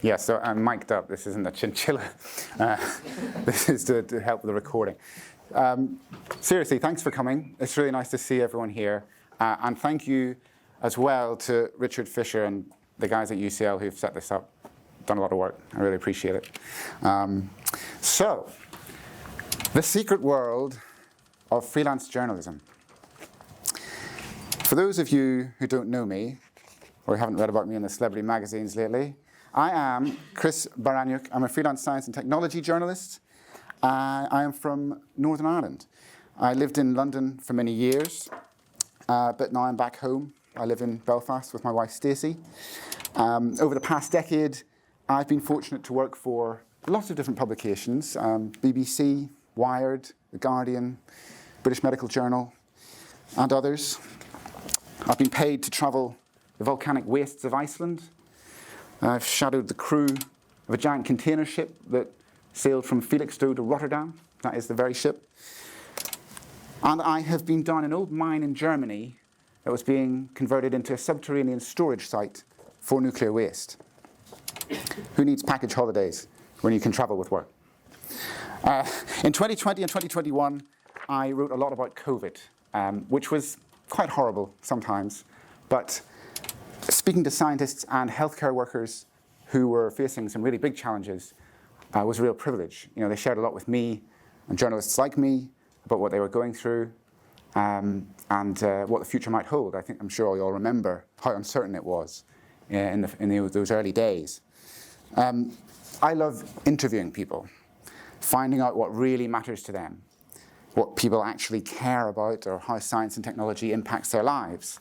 Yeah, so I'm mic'd up. This isn't a chinchilla. This is to help with the recording. Seriously, thanks for coming. It's really nice to see everyone here. And thank you as well to Richard Fisher and the guys at UCL who've set this up. Done a lot of work. I really appreciate it. So, the secret world of freelance journalism. For those of you who don't know me, or haven't read about me in the celebrity magazines lately, I am Chris Baraniuk. I'm a freelance science and technology journalist. I am from Northern Ireland. I lived in London for many years, but now I'm back home. I live in Belfast with my wife Stacey. Over the past decade, I've been fortunate to work for lots of different publications, BBC, Wired, The Guardian, British Medical Journal, and others. I've been paid to travel the volcanic wastes of Iceland. I've shadowed the crew of a giant container ship that sailed from Felixstowe to Rotterdam. That is the very ship. And I have been down an old mine in Germany that was being converted into a subterranean storage site for nuclear waste. Who needs package holidays when you can travel with work? In 2020 and 2021, I wrote a lot about COVID, which was quite horrible sometimes. But speaking to scientists and healthcare workers who were facing some really big challenges was a real privilege. You know, they shared a lot with me and journalists like me about what they were going through and what the future might hold. I'm sure you all remember how uncertain it was in those early days. I love interviewing people, finding out what really matters to them, what people actually care about, or how science and technology impacts their lives.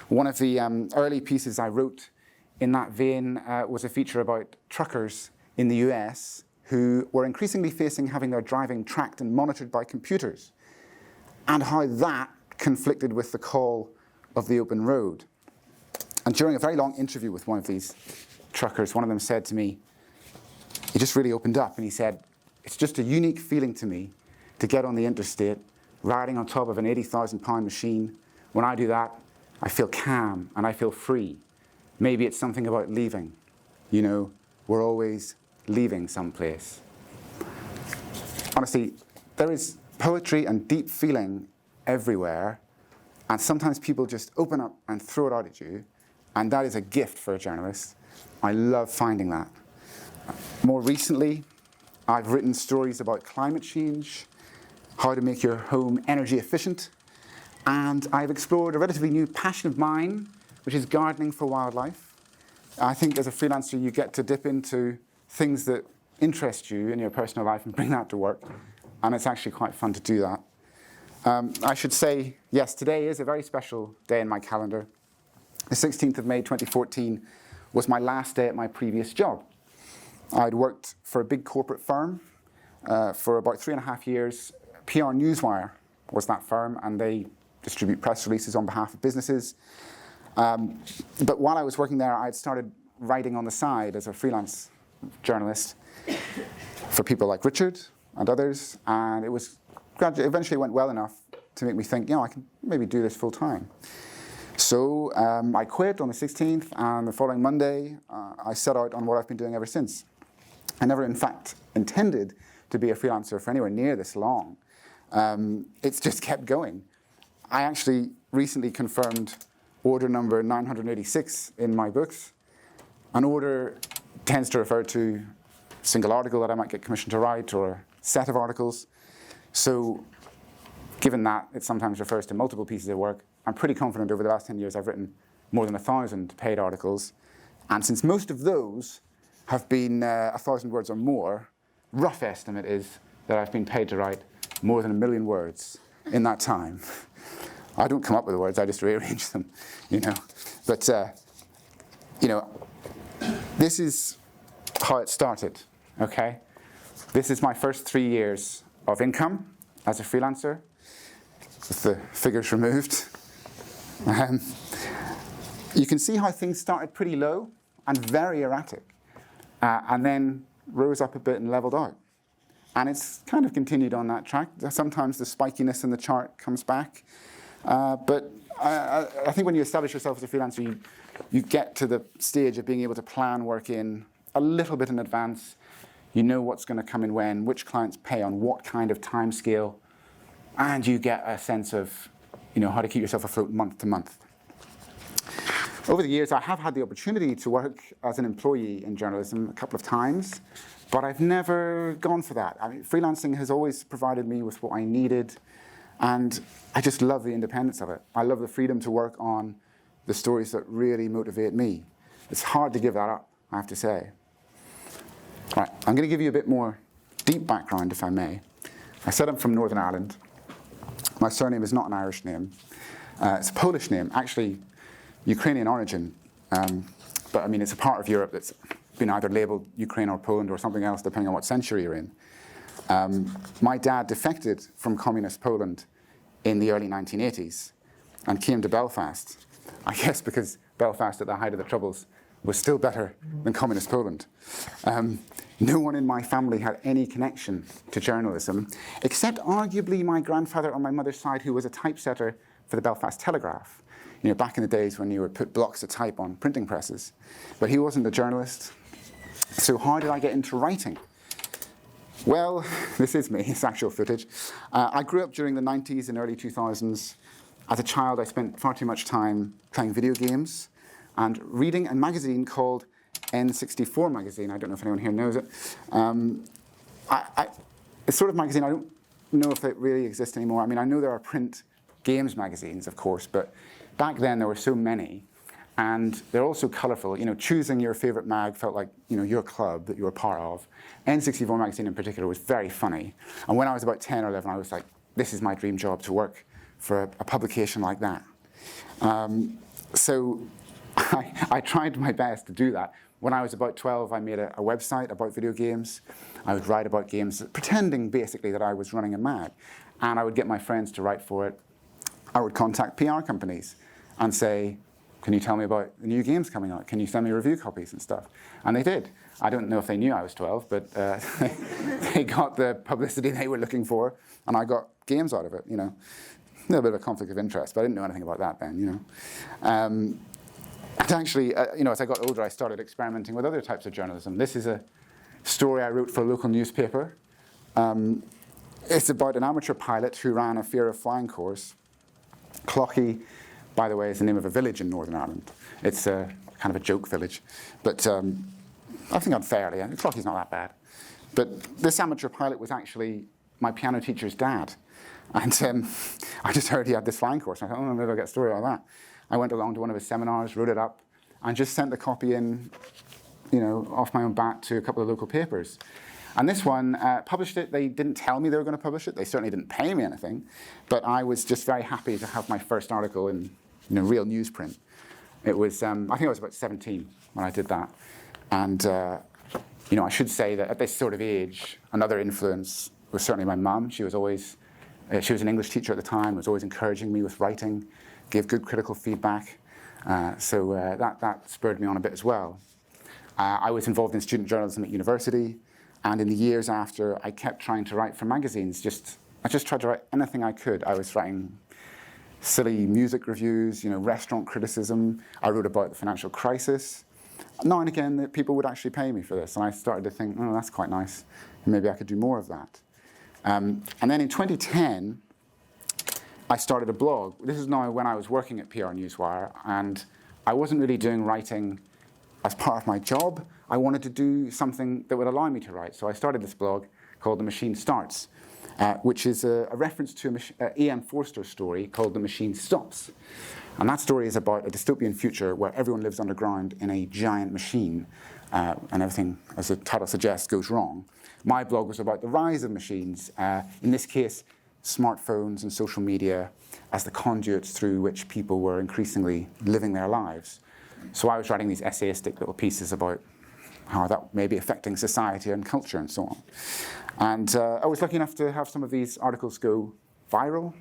One of the early pieces I wrote in that vein was a feature about truckers in the US who were increasingly facing having their driving tracked and monitored by computers, and how that conflicted with the call of the open road. And during a very long interview with one of these truckers, one of them said to me, he just really opened up and he said, "It's just a unique feeling to me to get on the interstate, riding on top of an 80,000-pound machine. When I do that, I feel calm and I feel free. Maybe it's something about leaving. You know, we're always leaving someplace." Honestly, there is poetry and deep feeling everywhere, and sometimes people just open up and throw it out at you, and that is a gift for a journalist. I love finding that. More recently, I've written stories about climate change, how to make your home energy efficient, and I've explored a relatively new passion of mine, which is gardening for wildlife. I think as a freelancer, you get to dip into things that interest you in your personal life and bring that to work, and it's actually quite fun to do that. I should say, yes, today is a very special day in my calendar. The 16th of May 2014 was my last day at my previous job. I'd worked for a big corporate firm for about 3.5 years. PR Newswire was that firm, and they distribute press releases on behalf of businesses. But while I was working there, I'd started writing on the side as a freelance journalist for people like Richard and others, and it eventually went well enough to make me think, you know, I can maybe do this full time. So I quit on the 16th, and the following Monday, I set out on what I've been doing ever since. I never, in fact, intended to be a freelancer for anywhere near this long. It's just kept going. I actually recently confirmed order number 986 in my books. An order tends to refer to a single article that I might get commissioned to write, or a set of articles. So given that it sometimes refers to multiple pieces of work, I'm pretty confident over the last 10 years I've written more than 1,000 paid articles. And since most of those have been 1,000 words or more, rough estimate is that I've been paid to write more than 1 million words in that time. I don't come up with the words, I just rearrange them, you know. But, you know, this is how it started, okay? This is my first 3 years of income as a freelancer, with the figures removed. You can see how things started pretty low and very erratic, and then rose up a bit and leveled out. And it's kind of continued on that track. Sometimes the spikiness in the chart comes back. But I think when you establish yourself as a freelancer, you get to the stage of being able to plan work in a little bit in advance. You know what's going to come in when, which clients pay on what kind of time scale, and you get a sense of how to keep yourself afloat month to month. Over the years, I have had the opportunity to work as an employee in journalism a couple of times, but I've never gone for that. I mean, freelancing has always provided me with what I needed, and I just love the independence of it. I love the freedom to work on the stories that really motivate me. It's hard to give that up, I have to say. All right, I'm going to give you a bit more deep background, if I may. I said I'm from Northern Ireland. My surname is not an Irish name. It's a Polish name, actually Ukrainian origin. But I mean, it's a part of Europe that's been either labeled Ukraine or Poland or something else, depending on what century you're in. My dad defected from communist Poland in the early 1980s and came to Belfast, I guess because Belfast at the height of the Troubles was still better than communist Poland. No one in my family had any connection to journalism, except arguably my grandfather on my mother's side, who was a typesetter for the Belfast Telegraph. Back in the days when you would put blocks of type on printing presses. But he wasn't a journalist. So how did I get into writing? Well, this is me, it's actual footage. I grew up during the 90s and early 2000s. As a child, I spent far too much time playing video games and reading a magazine called N64 magazine. I don't know if anyone here knows it. It's sort of magazine, I don't know if it really exists anymore. I mean, I know there are print games magazines, of course, but back then there were so many, and they're also colourful. Choosing your favourite mag felt like your club that you were part of. N64 magazine in particular was very funny, and when I was about 10 or 11, I was like, this is my dream job, to work for a publication like that. So I tried my best to do that. When I was about 12, I made a website about video games. I would write about games, pretending basically that I was running a mag, and I would get my friends to write for it. I would contact PR companies and say, can you tell me about the new games coming out? Can you send me review copies and stuff? And they did. I don't know if they knew I was 12, but they got the publicity they were looking for, and I got games out of it, A little bit of a conflict of interest, but I didn't know anything about that then, And actually, as I got older, I started experimenting with other types of journalism. This is a story I wrote for a local newspaper. It's about an amateur pilot who ran a fear of flying course. Clochey, by the way, is the name of a village in Northern Ireland. It's kind of a joke village, but I think unfairly, Clochey's not that bad. But this amateur pilot was actually my piano teacher's dad. And I just heard he had this flying course. And I thought, maybe I'll get a story out of that. I went along to one of his seminars, wrote it up, and just sent the copy in, off my own bat to a couple of local papers. And this one published it. They didn't tell me they were going to publish it. They certainly didn't pay me anything. But I was just very happy to have my first article in real newsprint. It was, I think I was about 17 when I did that. And, I should say that at this sort of age, another influence was certainly my mum. She was an English teacher at the time, was always encouraging me with writing, gave good critical feedback. So that spurred me on a bit as well. I was involved in student journalism at university. And in the years after, I kept trying to write for magazines. I just tried to write anything I could. I was writing silly music reviews, restaurant criticism. I wrote about the financial crisis. Now and again, people would actually pay me for this. And I started to think, that's quite nice. Maybe I could do more of that. And then in 2010, I started a blog. This is now when I was working at PR Newswire. And I wasn't really doing writing as part of my job. I wanted to do something that would allow me to write. So I started this blog called The Machine Starts, which is a reference to an E.M. Forster story called The Machine Stops. And that story is about a dystopian future where everyone lives underground in a giant machine, and everything, as the title suggests, goes wrong. My blog was about the rise of machines, in this case, smartphones and social media, as the conduits through which people were increasingly living their lives. So I was writing these essayistic little pieces about how that may be affecting society and culture and so on. And I was lucky enough to have some of these articles go viral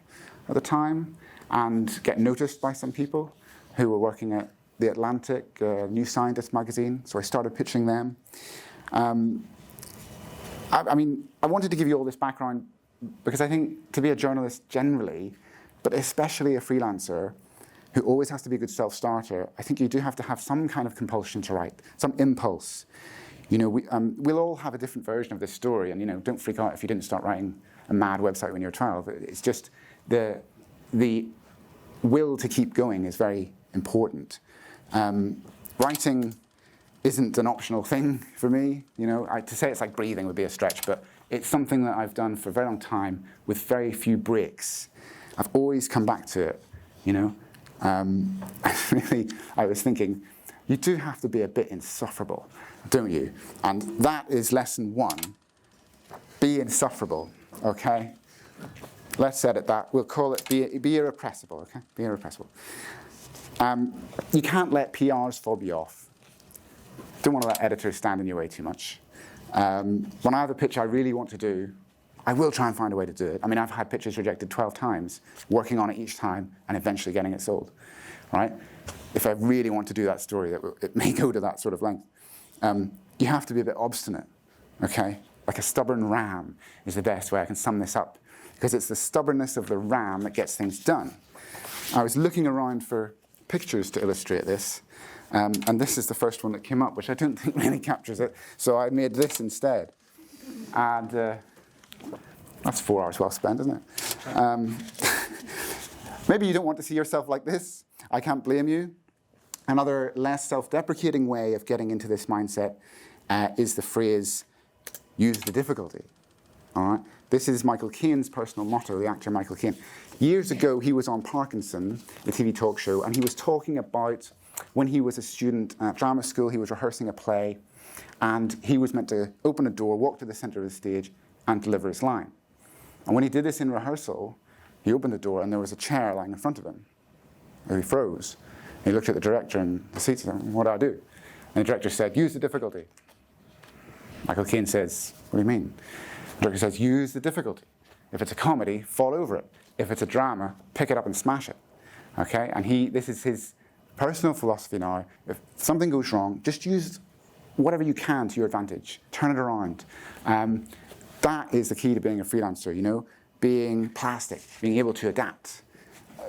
at the time and get noticed by some people who were working at The Atlantic, New Scientist magazine. So I started pitching them. I wanted to give you all this background because I think to be a journalist generally, but especially a freelancer who always has to be a good self-starter, I think you do have to have some kind of compulsion to write, some impulse. We'll all have a different version of this story, and don't freak out if you didn't start writing a mad website when you were 12. It's just the will to keep going is very important. Writing isn't an optional thing for me. To say it's like breathing would be a stretch, but it's something that I've done for a very long time with very few breaks. I've always come back to it. Really, I was thinking, you do have to be a bit insufferable, don't you? And that is lesson 1. Be insufferable, okay? Let's edit that. We'll call it be irrepressible, okay? Be irrepressible. You can't let PRs fob you off. Don't want to let editors stand in your way too much. When I have a pitch I really want to do, I will try and find a way to do it. I've had pitches rejected 12 times, working on it each time, and eventually getting it sold, right? If I really want to do that story, it may go to that sort of length. You have to be a bit obstinate, okay? Like a stubborn ram is the best way I can sum this up, because it's the stubbornness of the ram that gets things done. I was looking around for pictures to illustrate this, and this is the first one that came up, which I don't think really captures it, so I made this instead. And that's 4 hours well spent, isn't it? Maybe you don't want to see yourself like this. I can't blame you. Another less self-deprecating way of getting into this mindset is the phrase, use the difficulty. All right? This is Michael Caine's personal motto, the actor Michael Caine. Years ago, he was on Parkinson, the TV talk show, and he was talking about when he was a student at drama school, he was rehearsing a play, and he was meant to open a door, walk to the center of the stage, and deliver his line. And when he did this in rehearsal, he opened the door, and there was a chair lying in front of him. And he froze. He looked at the director and the seats and said, "What do I do?" And the director said, "Use the difficulty." Michael Caine says, "What do you mean?" The director says, "Use the difficulty. If it's a comedy, fall over it. If it's a drama, pick it up and smash it." Okay? And this is his personal philosophy now. If something goes wrong, just use whatever you can to your advantage. Turn it around. That is the key to being a freelancer, being plastic, being able to adapt.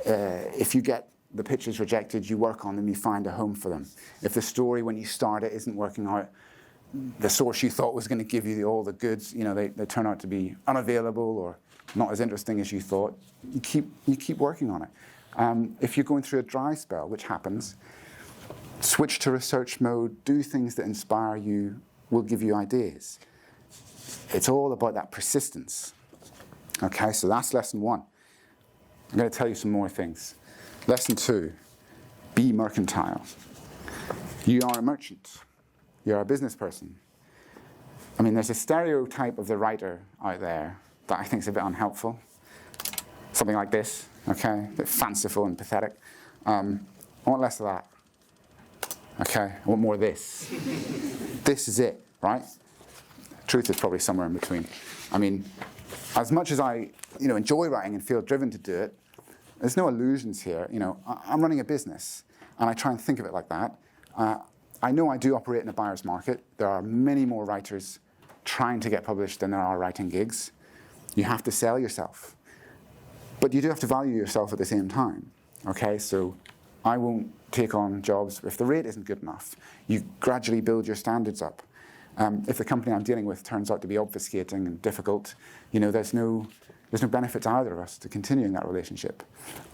If you get the pitches rejected, you work on them, you find a home for them. If the story, when you start it, isn't working out, the source you thought was going to give you all the goods, they turn out to be unavailable or not as interesting as you thought, you keep working on it. If you're going through a dry spell, which happens, switch to research mode, do things that inspire you, will give you ideas. It's all about that persistence. Okay, so that's lesson 1. I'm going to tell you some more things. Lesson 2, be mercantile. You are a merchant. You're a business person. There's a stereotype of the writer out there that I think is a bit unhelpful. Something like this, okay? A bit fanciful and pathetic. I want less of that. Okay, I want more of this. This is it, right? Truth is probably somewhere in between. As much as I enjoy writing and feel driven to do it, there's no illusions here. I'm running a business, and I try and think of it like that. I know I do operate in a buyer's market. There are many more writers trying to get published than there are writing gigs. You have to sell yourself. But you do have to value yourself at the same time. Okay, so I won't take on jobs if the rate isn't good enough. You gradually build your standards up. If the company I'm dealing with turns out to be obfuscating and difficult, there's no benefit to either of us to continuing that relationship.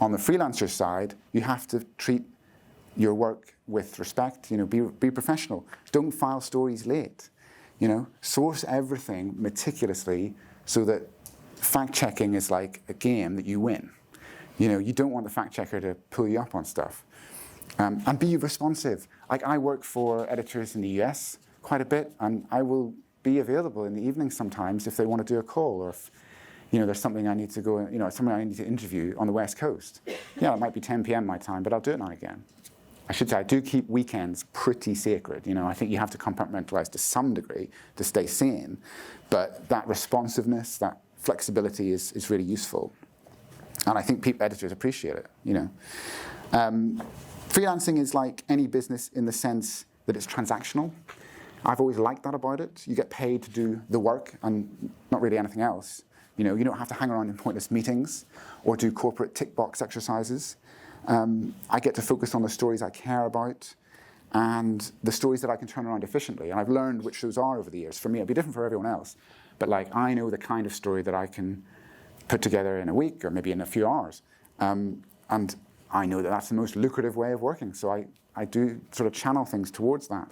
On the freelancer side, you have to treat your work with respect. Be professional. Don't file stories late. Source everything meticulously so that fact-checking is like a game that you win. You don't want the fact-checker to pull you up on stuff. And be responsive. I work for editors in the US quite a bit, and I will be available in the evening sometimes if they want to do a call, or if there's something I need to go, something I need to interview on the West Coast. Yeah, it might be 10 p.m. my time, but I'll do it now again. I should say I do keep weekends pretty sacred. I think you have to compartmentalize to some degree to stay sane, but that responsiveness, that flexibility is really useful, and I think editors appreciate it. Freelancing is like any business in the sense that it's transactional. I've always liked that about it. You get paid to do the work and not really anything else. You don't have to hang around in pointless meetings or do corporate tick box exercises. I get to focus on the stories I care about. and the stories that I can turn around efficiently. And I've learned which those are over the years. For me, it'll be different for everyone else. But like, I know the kind of story that I can put together in a week or maybe in a few hours. And I know that that's the most lucrative way of working. So I do sort of channel things towards that.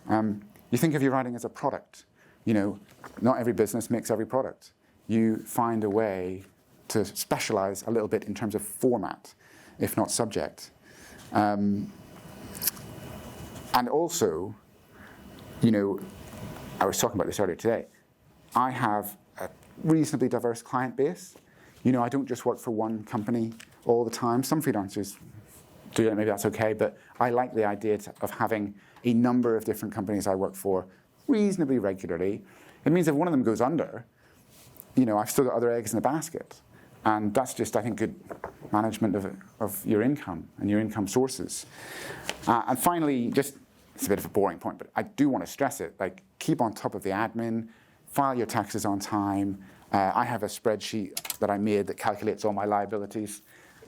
You think of your writing as a product. You know, not every business makes every product. You find a way to specialize a little bit in terms of format, if not subject. And also, you know, I was talking about this earlier today. I have a reasonably diverse client base. You know, I don't just work for one company all the time. Some freelancers do that, maybe that's okay, but I like the idea of having a number of different companies I work for reasonably regularly. It means if one of them goes under, you know, I've still got other eggs in the basket. And that's just, I think, good management of your income and your income sources. And finally, just, it's a bit of a boring point, but I do want to stress it, like, keep on top of the admin, file your taxes on time. I have a spreadsheet that I made that calculates all my liabilities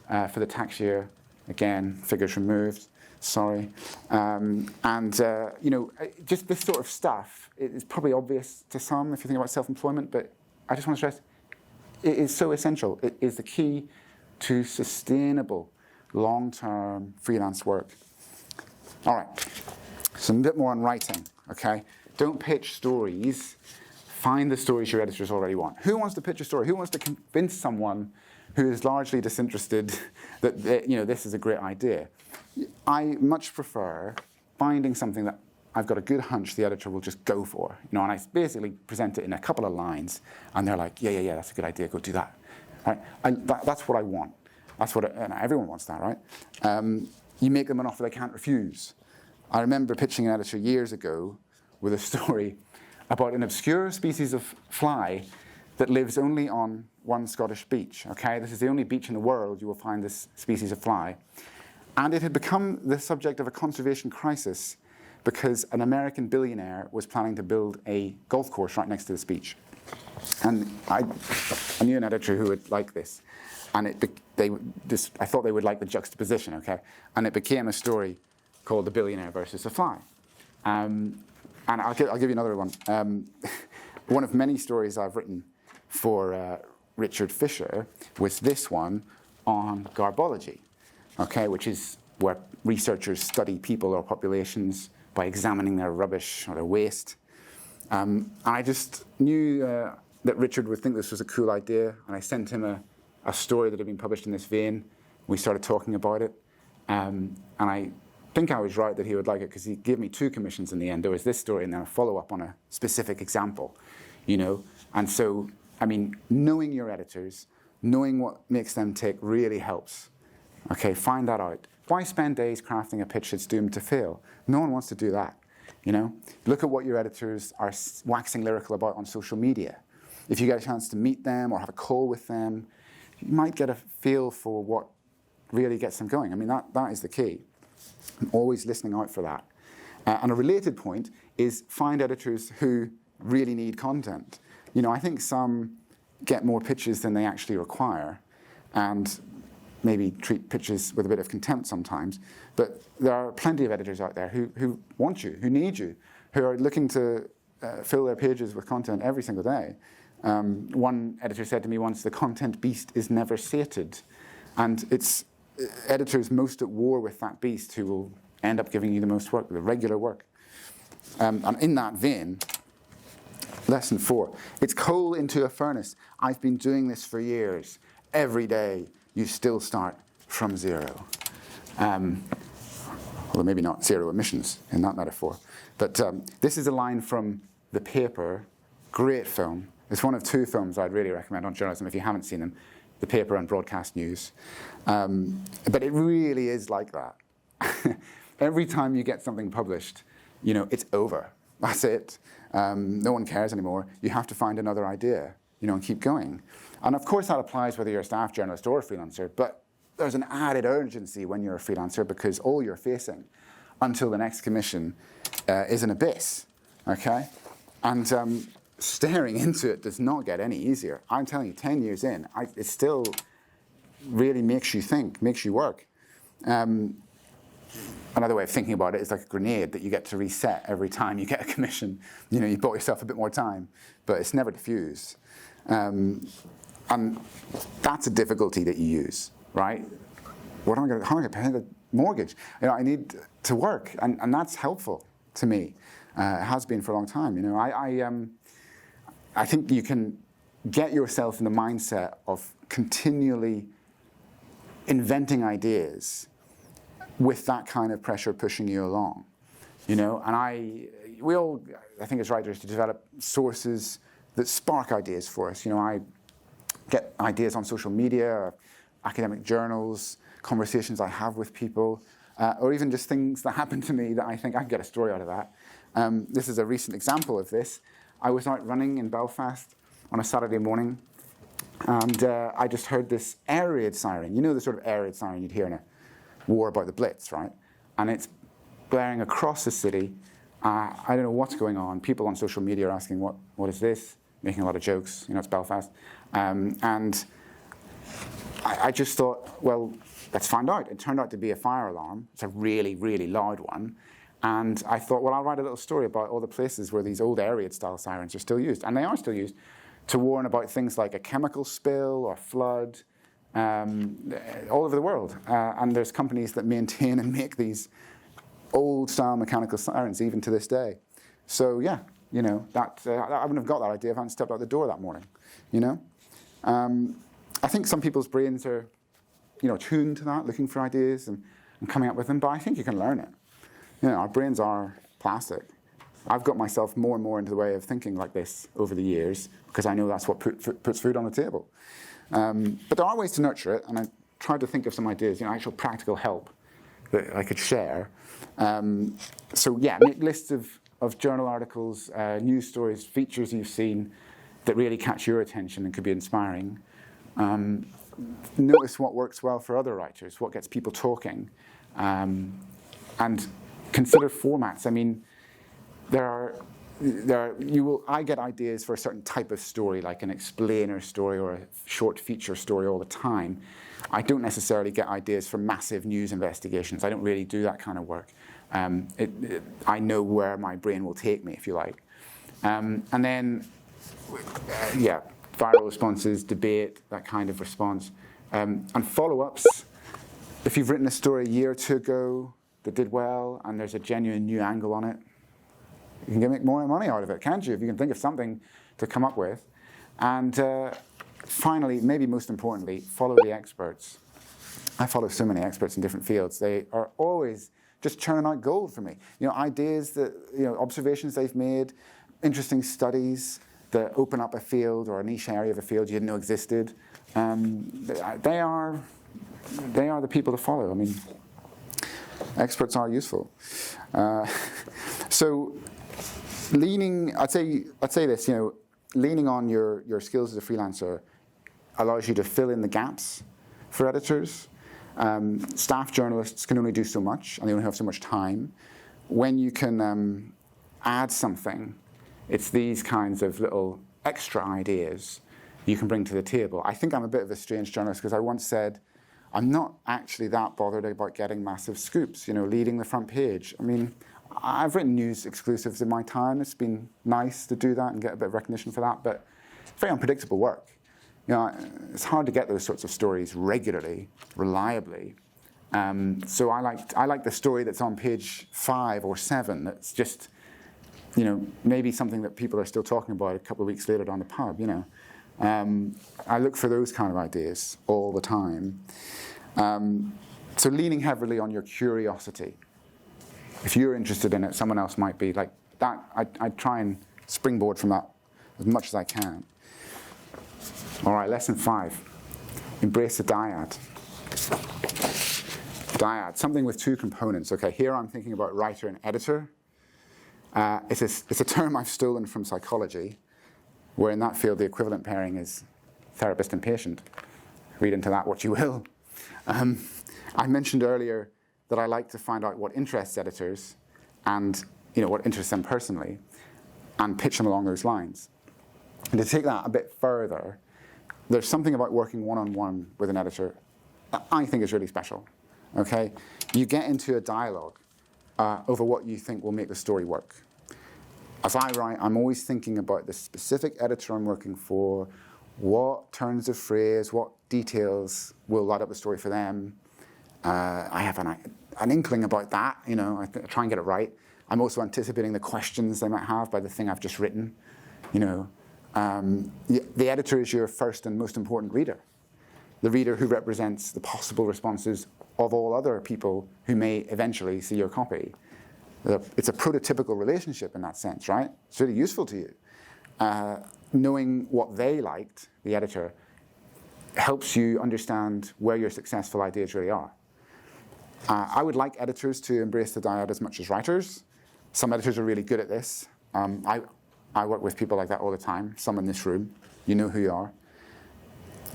for the tax year. Again, figures removed, sorry. You know, just this sort of stuff is probably obvious to some if you think about self-employment, but I just want to stress, it is so essential. It is the key to sustainable, long-term freelance work. All right, so a bit more on writing, okay? Don't pitch stories. Find the stories your editors already want. Who wants to pitch a story? Who wants to convince someone who is largely disinterested that you know, this is a great idea? I much prefer finding something that I've got a good hunch the editor will just go for. You know, and I basically present it in a couple of lines, and they're like, yeah, that's a good idea, go do that. Right? That's what I want. That's what and everyone wants that, right? You make them an offer they can't refuse. I remember pitching an editor years ago with a story about an obscure species of fly that lives only on one Scottish beach, okay? This is the only beach in the world you will find this species of fly. And it had become the subject of a conservation crisis because an American billionaire was planning to build a golf course right next to this beach. And I knew an editor who would like this. And I thought they would like the juxtaposition, okay? And it became a story called The Billionaire versus the Fly. And I'll give you another one. One of many stories I've written for Richard Fisher was this one on garbology, okay, which is where researchers study people or populations by examining their rubbish or their waste. I just knew that Richard would think this was a cool idea, and I sent him a story that had been published in this vein. We started talking about it, and I think I was right that he would like it because he gave me 2 commissions in the end. There was this story and then a follow-up on a specific example, you know. And so, I mean, knowing your editors, knowing what makes them tick really helps. Okay, find that out. Why spend days crafting a pitch that's doomed to fail? No one wants to do that, you know. Look at what your editors are waxing lyrical about on social media. If you get a chance to meet them or have a call with them, you might get a feel for what really gets them going. I mean, that is the key. I'm always listening out for that. And a related point is find editors who really need content. You know, I think some get more pitches than they actually require and maybe treat pitches with a bit of contempt sometimes. But there are plenty of editors out there who want you, who need you, who are looking to fill their pages with content every single day. One editor said to me once, the content beast is never sated. And it's editors most at war with that beast who will end up giving you the most work, the regular work. And in that vein, lesson 4, it's coal into a furnace. I've been doing this for years. Every day, you still start from zero. Well, maybe not zero emissions in that metaphor. But this is a line from The Paper, great film. It's one of 2 films I'd really recommend on journalism if you haven't seen them. The Paper and Broadcast News. But it really is like that. Every time you get something published, you know, it's over. That's it. No one cares anymore. You have to find another idea, you know, and keep going. And of course that applies whether you're a staff journalist or a freelancer, but there's an added urgency when you're a freelancer because all you're facing until the next commission is an abyss, okay? And staring into it does not get any easier. I'm telling you, 10 years in, it still really makes you think, makes you work. another way of thinking about it is like a grenade that you get to reset every time you get a commission. You bought yourself a bit more time, but it's never diffused. And that's a difficulty that you use, right? How am I going to pay the mortgage? I need to work, and that's helpful to me. It has been for a long time. I think you can get yourself in the mindset of continually inventing ideas with that kind of pressure pushing you along, and I think as writers to develop sources that spark ideas for us. I get ideas on social media, academic journals, conversations I have with people, or even just things that happen to me that I think I can get a story out of that. This is a recent example of this. I was out running in Belfast on a Saturday morning, and I just heard this air raid siren. The sort of air raid siren you'd hear in a war about the Blitz, right? And it's blaring across the city. I don't know what's going on. People on social media are asking, what is this? Making a lot of jokes. It's Belfast. And I just thought, well, let's find out. It turned out to be a fire alarm. It's a really, really loud one. And I thought, well, I'll write a little story about all the places where these old air raid style sirens are still used. And they are still used to warn about things like a chemical spill or flood all over the world. And there's companies that maintain and make these old style mechanical sirens even to this day. So yeah, that I wouldn't have got that idea if I hadn't stepped out the door that morning. I think some people's brains are, tuned to that, looking for ideas and coming up with them. But I think you can learn it. Our brains are plastic. I've got myself more and more into the way of thinking like this over the years because I know that's what puts food on the table. But there are ways to nurture it, and I tried to think of some ideas, actual practical help that I could share. So yeah, make lists of journal articles, news stories, features you've seen that really catch your attention and could be inspiring. Notice what works well for other writers, what gets people talking, and consider formats. I mean, I get ideas for a certain type of story, like an explainer story or a short feature story all the time. I don't necessarily get ideas for massive news investigations. I don't really do that kind of work. I know where my brain will take me, if you like. And then, viral responses, debate, that kind of response. And follow-ups. If you've written a story a year or two ago that did well and there's a genuine new angle on it, you can make more money out of it, can't you? If you can think of something to come up with. And finally, maybe most importantly, follow the experts. I follow so many experts in different fields. They are always just churning out gold for me. Ideas that, observations they've made, interesting studies that open up a field or a niche area of a field you didn't know existed. They are the people to follow. I mean, experts are useful. So I'd say this, leaning on your skills as a freelancer allows you to fill in the gaps for editors. Staff journalists can only do so much, and they only have so much time. When you can add something, it's these kinds of little extra ideas you can bring to the table. I think I'm a bit of a strange journalist because I once said, I'm not actually that bothered about getting massive scoops, leading the front page. I mean, I've written news exclusives in my time. It's been nice to do that and get a bit of recognition for that, but it's very unpredictable work. It's hard to get those sorts of stories regularly, reliably. So I like the story that's on page 5 or 7 that's just, maybe something that people are still talking about a couple of weeks later down the pub, I look for those kind of ideas all the time. So leaning heavily on your curiosity. If you're interested in it, someone else might be like that. I try and springboard from that as much as I can. All right, lesson 5. Embrace the dyad. Dyad, something with two components. Okay, here I'm thinking about writer and editor. It's a term I've stolen from psychology, where in that field the equivalent pairing is therapist and patient. Read into that what you will. I mentioned earlier that I like to find out what interests editors and what interests them personally and pitch them along those lines. And to take that a bit further, there's something about working one-on-one with an editor that I think is really special. Okay? you get into a dialogue over what you think will make the story work. As I write, I'm always thinking about the specific editor I'm working for, what turns of phrase, what details will light up the story for them. I have an inkling about that, I try and get it right. I'm also anticipating the questions they might have by the thing I've just written. The editor is your first and most important reader. The reader who represents the possible responses of all other people who may eventually see your copy. It's a prototypical relationship in that sense, right? It's really useful to you. Knowing what they liked, the editor, helps you understand where your successful ideas really are. I would like editors to embrace the dyad as much as writers. Some editors are really good at this. I work with people like that all the time, some in this room. You know who you are.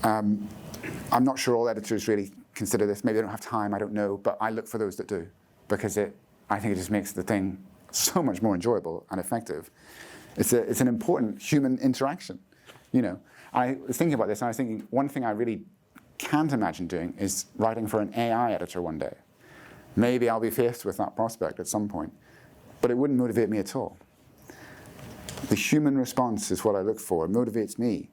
I'm not sure all editors really consider this. Maybe they don't have time, I don't know. But I look for those that do, because I think it just makes the thing so much more enjoyable and effective. It's an important human interaction. I was thinking about this, and I was thinking one thing I really can't imagine doing is writing for an AI editor one day. Maybe I'll be faced with that prospect at some point, but it wouldn't motivate me at all. The human response is what I look for. It motivates me.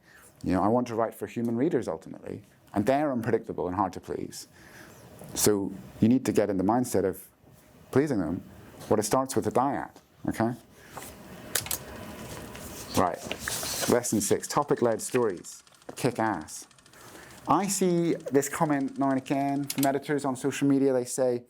I want to write for human readers ultimately, and they're unpredictable and hard to please. So you need to get in the mindset of pleasing them. Well, it starts with a dyad, okay? Right, lesson 6, topic-led stories, kick ass. I see this comment now and again from editors on social media. They say,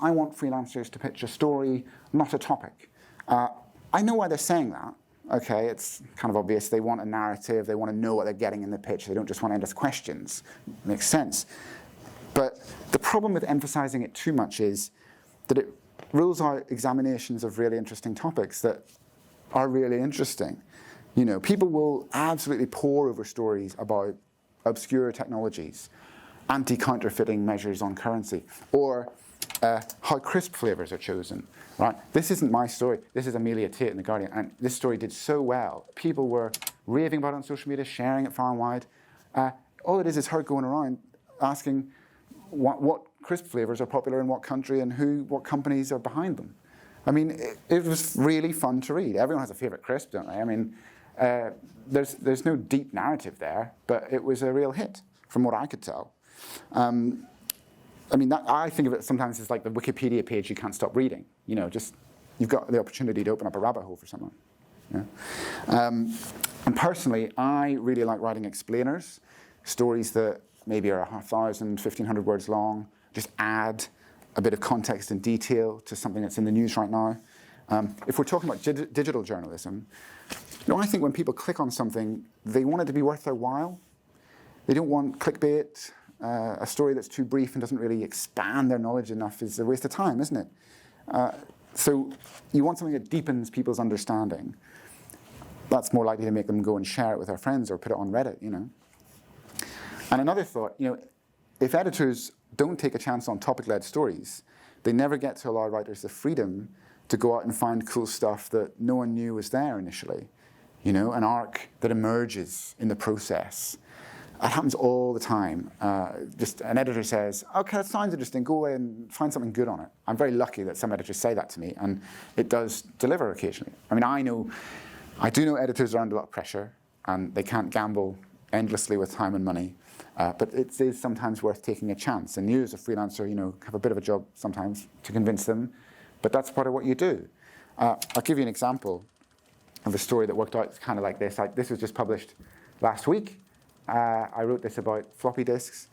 I want freelancers to pitch a story, not a topic. I know why they're saying that. Okay, it's kind of obvious. They want a narrative. They want to know what they're getting in the pitch. They don't just want endless questions. Makes sense. But the problem with emphasizing it too much is that it rules out examinations of really interesting topics that are really interesting. People will absolutely pore over stories about obscure technologies, anti-counterfeiting measures on currency, or how crisp flavors are chosen. Right? This isn't my story. This is Amelia Tate in The Guardian, and this story did so well. People were raving about it on social media, sharing it far and wide. All it is her going around asking what crisp flavors are popular in what country and what companies are behind them. I mean, it was really fun to read. Everyone has a favorite crisp, don't they? I mean, there's no deep narrative there, but it was a real hit, from what I could tell. I think of it sometimes as like the Wikipedia page you can't stop reading. You've got the opportunity to open up a rabbit hole for someone. And personally, I really like writing explainers, stories that maybe are 1,000, 1,500 words long, just add a bit of context and detail to something that's in the news right now. If we're talking about digital journalism, I think when people click on something, they want it to be worth their while. They don't want clickbait. A story that's too brief and doesn't really expand their knowledge enough is a waste of time, isn't it? So you want something that deepens people's understanding. That's more likely to make them go and share it with their friends or put it on Reddit, And another thought, if editors don't take a chance on topic-led stories, they never get to allow writers the freedom to go out and find cool stuff that no one knew was there initially. An arc that emerges in the process. It happens all the time. Just an editor says, okay, that sounds interesting, go away and find something good on it. I'm very lucky that some editors say that to me, and it does deliver occasionally. I do know editors are under a lot of pressure, and they can't gamble endlessly with time and money, but it is sometimes worth taking a chance. And you as a freelancer, have a bit of a job sometimes to convince them, but that's part of what you do. I'll give you an example of a story that worked out kind of like this. This was just published last week. I wrote this about floppy disks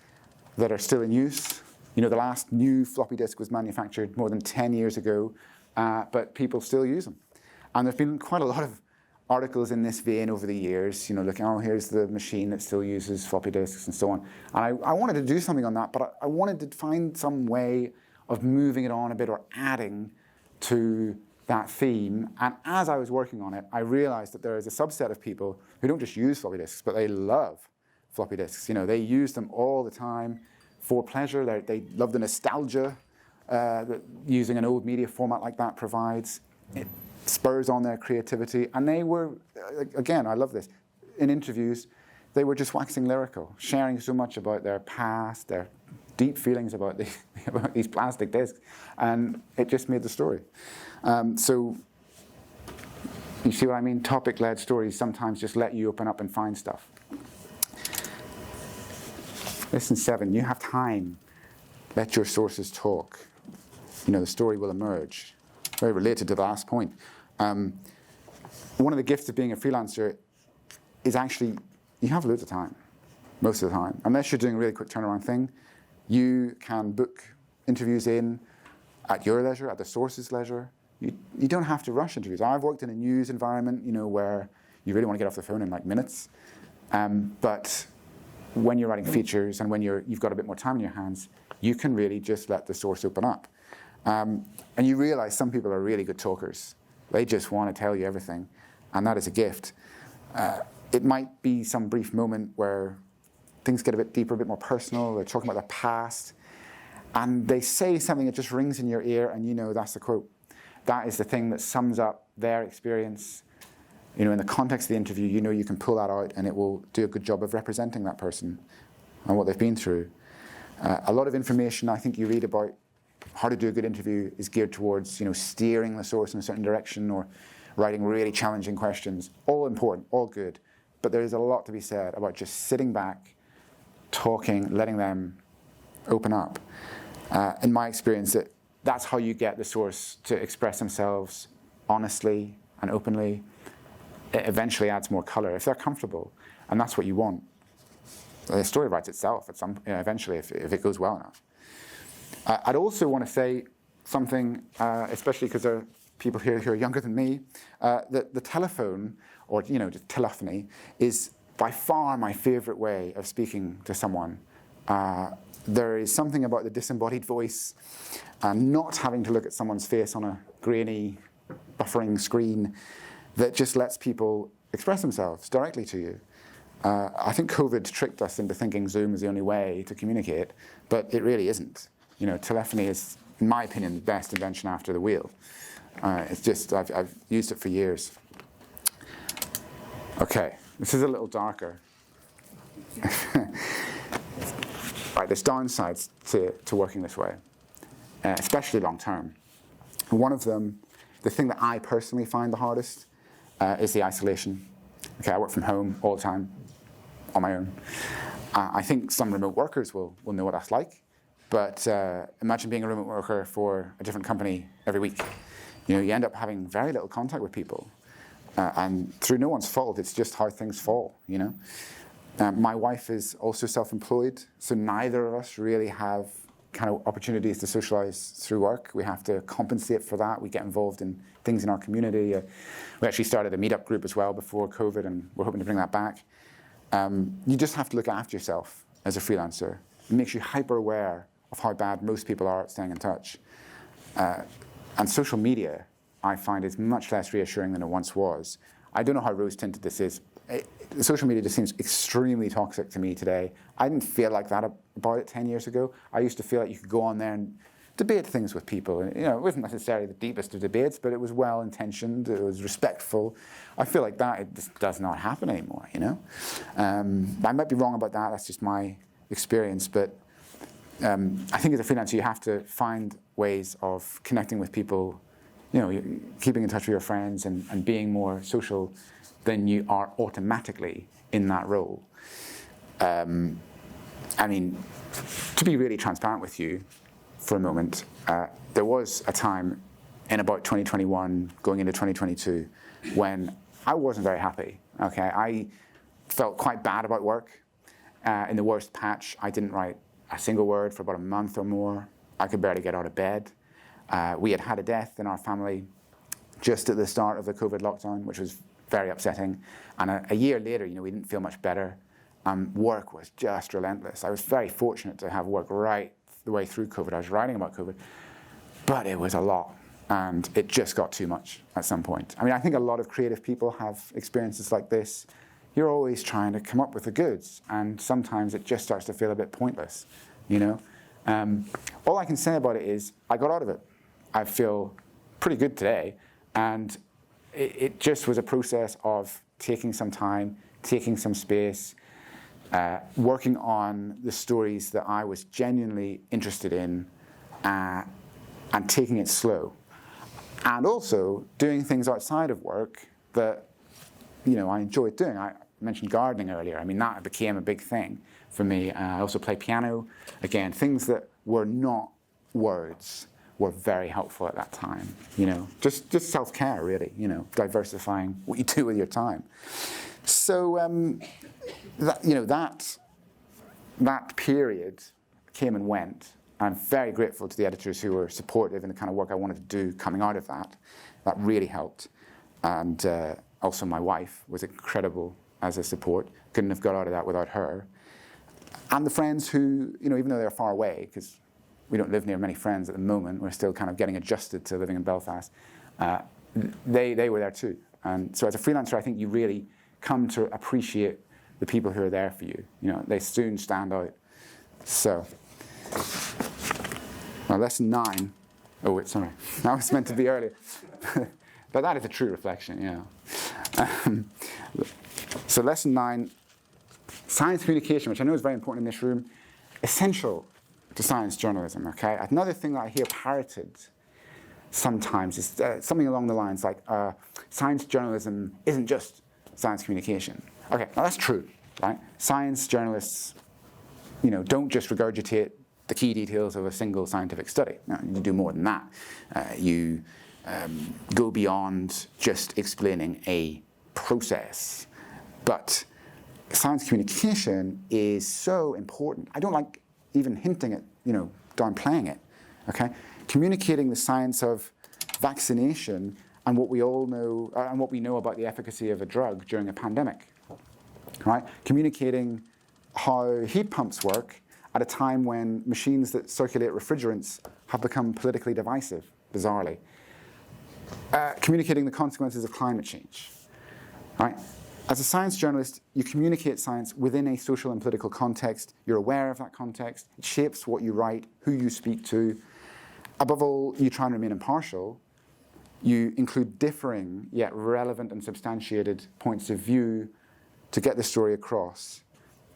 that are still in use. The last new floppy disk was manufactured more than 10 years ago, but people still use them. And there's been quite a lot of articles in this vein over the years, looking, here's the machine that still uses floppy disks and so on. And I wanted to do something on that, but I wanted to find some way of moving it on a bit or adding to that theme. And as I was working on it, I realized that there is a subset of people who don't just use floppy disks, but they love floppy disks. They use them all the time for pleasure. They love the nostalgia that using an old media format like that provides. It spurs on their creativity. And they were, again, I love this, in interviews, they were just waxing lyrical, sharing so much about their past, their deep feelings about, about these plastic discs, and it just made the story. So you see what I mean? Topic-led stories sometimes just let you open up and find stuff. Lesson 7, you have time. Let your sources talk. The story will emerge. Very related to the last point. One of the gifts of being a freelancer is actually, you have loads of time, most of the time. Unless you're doing a really quick turnaround thing, you can book interviews in at your leisure, at the source's leisure. You don't have to rush interviews. I've worked in a news environment, where you really want to get off the phone in like minutes. But when you're writing features and when you've got a bit more time in your hands, you can really just let the source open up. And you realize some people are really good talkers. They just want to tell you everything, and that is a gift. It might be some brief moment where things get a bit deeper, a bit more personal. They're talking about their past, and they say something that just rings in your ear, and that's the quote. That is the thing that sums up their experience. In the context of the interview, you can pull that out, and it will do a good job of representing that person and what they've been through. A lot of information I think you read about how to do a good interview is geared towards, steering the source in a certain direction or writing really challenging questions. All important, all good. But there is a lot to be said about just sitting back, talking, letting them open up. In my experience, that's how you get the source to express themselves honestly and openly. It eventually adds more color if they're comfortable, and that's what you want. The story writes itself at eventually if it goes well enough. I'd also want to say something, especially because there are people here who are younger than me, that the telephone, or just telephony, is by far my favorite way of speaking to someone. There is something about the disembodied voice, and not having to look at someone's face on a grainy, buffering screen, that just lets people express themselves directly to you. I think COVID tricked us into thinking Zoom is the only way to communicate, but it really isn't. Telephony is, in my opinion, the best invention after the wheel. It's just, I've used it for years. Okay, this is a little darker. Right, there's downsides to working this way, especially long term. One of them, the thing that I personally find the hardest, is the isolation. Okay, I work from home all the time, on my own. I think some remote workers will know what that's like, but imagine being a remote worker for a different company every week. You end up having very little contact with people, and through no one's fault, it's just how things fall, My wife is also self-employed, so neither of us really have kind of opportunities to socialize through work. We have to compensate for that. We get involved in things in our community. We actually started a meetup group as well before COVID, and we're hoping to bring that back. You just have to look after yourself as a freelancer. It makes you hyper-aware of how bad most people are at staying in touch. And social media, I find, is much less reassuring than it once was. I don't know how rose-tinted this is. Social media just seems extremely toxic to me today. I didn't feel like that about it 10 years ago. I used to feel like you could go on there and debate things with people. And, it wasn't necessarily the deepest of debates, but it was well-intentioned, it was respectful. I feel like that it just does not happen anymore, I might be wrong about that, that's just my experience, but I think as a freelancer you have to find ways of connecting with people, keeping in touch with your friends and being more social than you are automatically in that role. To be really transparent with you for a moment, there was a time in about 2021, going into 2022, when I wasn't very happy. Okay, I felt quite bad about work. In the worst patch, I didn't write a single word for about a month or more. I could barely get out of bed. We had a death in our family just at the start of the COVID lockdown, which was very upsetting. And a year later, we didn't feel much better. Work was just relentless. I was very fortunate to have work right the way through COVID. I was writing about COVID, but it was a lot. And it just got too much at some point. I think a lot of creative people have experiences like this. You're always trying to come up with the goods, and sometimes it just starts to feel a bit pointless, All I can say about it is I got out of it. I feel pretty good today, and it just was a process of taking some time, taking some space, working on the stories that I was genuinely interested in and taking it slow. And also doing things outside of work that, I enjoyed doing. I mentioned gardening earlier. I mean, that became a big thing for me. I also play piano. Again, things that were not words were very helpful at that time. Just self-care, really, diversifying what you do with your time. So, that period came and went. I'm very grateful to the editors who were supportive in the kind of work I wanted to do coming out of that. That really helped. And also my wife was incredible as a support. Couldn't have got out of that without her. And the friends who, even though they're far away, because we don't live near many friends at the moment, we're still kind of getting adjusted to living in Belfast, they were there too. And so as a freelancer, I think you really come to appreciate the people who are there for you. They soon stand out. So, now lesson 9. Oh, wait, sorry. That was meant to be earlier. But that is a true reflection, So lesson 9, science communication, which I know is very important in this room, essential to science journalism, okay? Another thing that I hear parroted sometimes is something along the lines like, science journalism isn't just science communication. Okay, now that's true, right? Science journalists, don't just regurgitate the key details of a single scientific study. No, you do more than that. You go beyond just explaining a process. But science communication is so important. I don't like even hinting at, downplaying it, okay? Communicating the science of vaccination and what we all know, and what we know about the efficacy of a drug during a pandemic, right? Communicating how heat pumps work at a time when machines that circulate refrigerants have become politically divisive, bizarrely. Communicating the consequences of climate change, right? As a science journalist, you communicate science within a social and political context. You're aware of that context. It shapes what you write, who you speak to. Above all, you try and remain impartial. You include differing yet relevant and substantiated points of view to get the story across.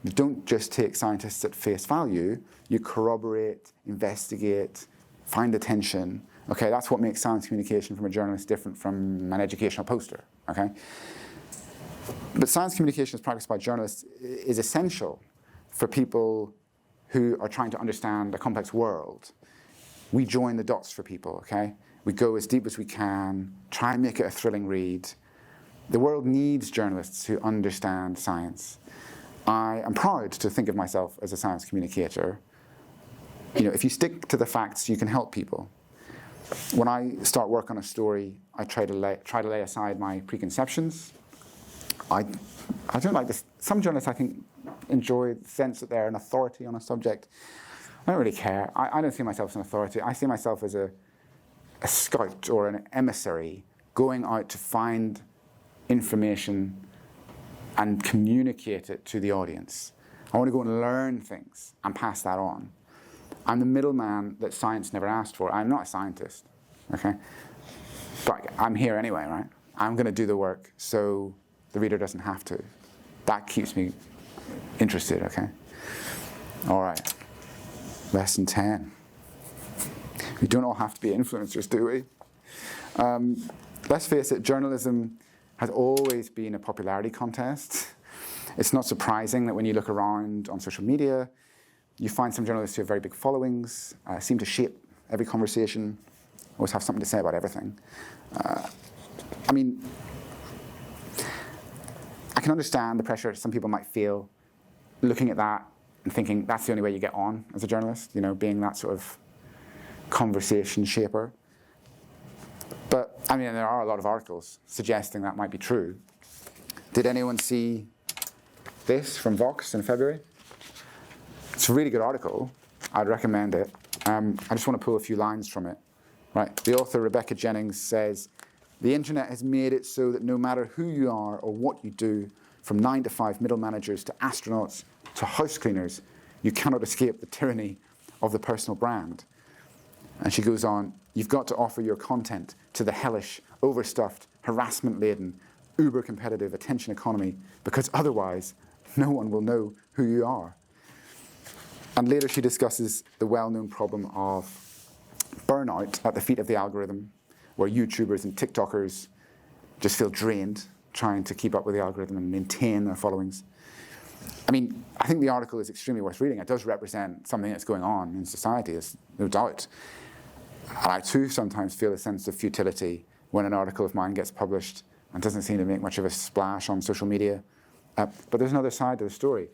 You don't just take scientists at face value. You corroborate, investigate, find the tension. Okay, that's what makes science communication from a journalist different from an educational poster. Okay. But science communication as practiced by journalists is essential for people who are trying to understand a complex world. We join the dots for people, okay? We go as deep as we can, try and make it a thrilling read. The world needs journalists who understand science. I am proud to think of myself as a science communicator. If you stick to the facts, you can help people. When I start work on a story, I try to lay aside my preconceptions. I don't like this. Some journalists, I think, enjoy the sense that they're an authority on a subject. I don't really care. I don't see myself as an authority. I see myself as a scout or an emissary going out to find information and communicate it to the audience. I want to go and learn things and pass that on. I'm the middleman that science never asked for. I'm not a scientist, okay? But I'm here anyway, right? I'm going to do the work so the reader doesn't have to. That keeps me interested, okay? All right. Lesson 10. We don't all have to be influencers, do we? Let's face it, journalism has always been a popularity contest. It's not surprising that when you look around on social media, you find some journalists who have very big followings, seem to shape every conversation, always have something to say about everything. I can understand the pressure some people might feel looking at that and thinking that's the only way you get on as a journalist, being that sort of conversation shaper. But, there are a lot of articles suggesting that might be true. Did anyone see this from Vox in February? It's a really good article. I'd recommend it. I just want to pull a few lines from it. Right. The author, Rebecca Jennings, says, "The internet has made it so that no matter who you are or what you do, from 9 to 5 middle managers to astronauts to house cleaners, you cannot escape the tyranny of the personal brand." And she goes on, "You've got to offer your content to the hellish, overstuffed, harassment-laden, uber-competitive attention economy, because otherwise No one will know who you are. And later she discusses the well-known problem of burnout at the feet of the algorithm, where YouTubers and TikTokers just feel drained trying to keep up with the algorithm and maintain their followings. I mean, I think the article is extremely worth reading. It does represent something that's going on in society, there's no doubt. And I too sometimes feel a sense of futility when an article of mine gets published and doesn't seem to make much of a splash on social media. But there's another side to the story.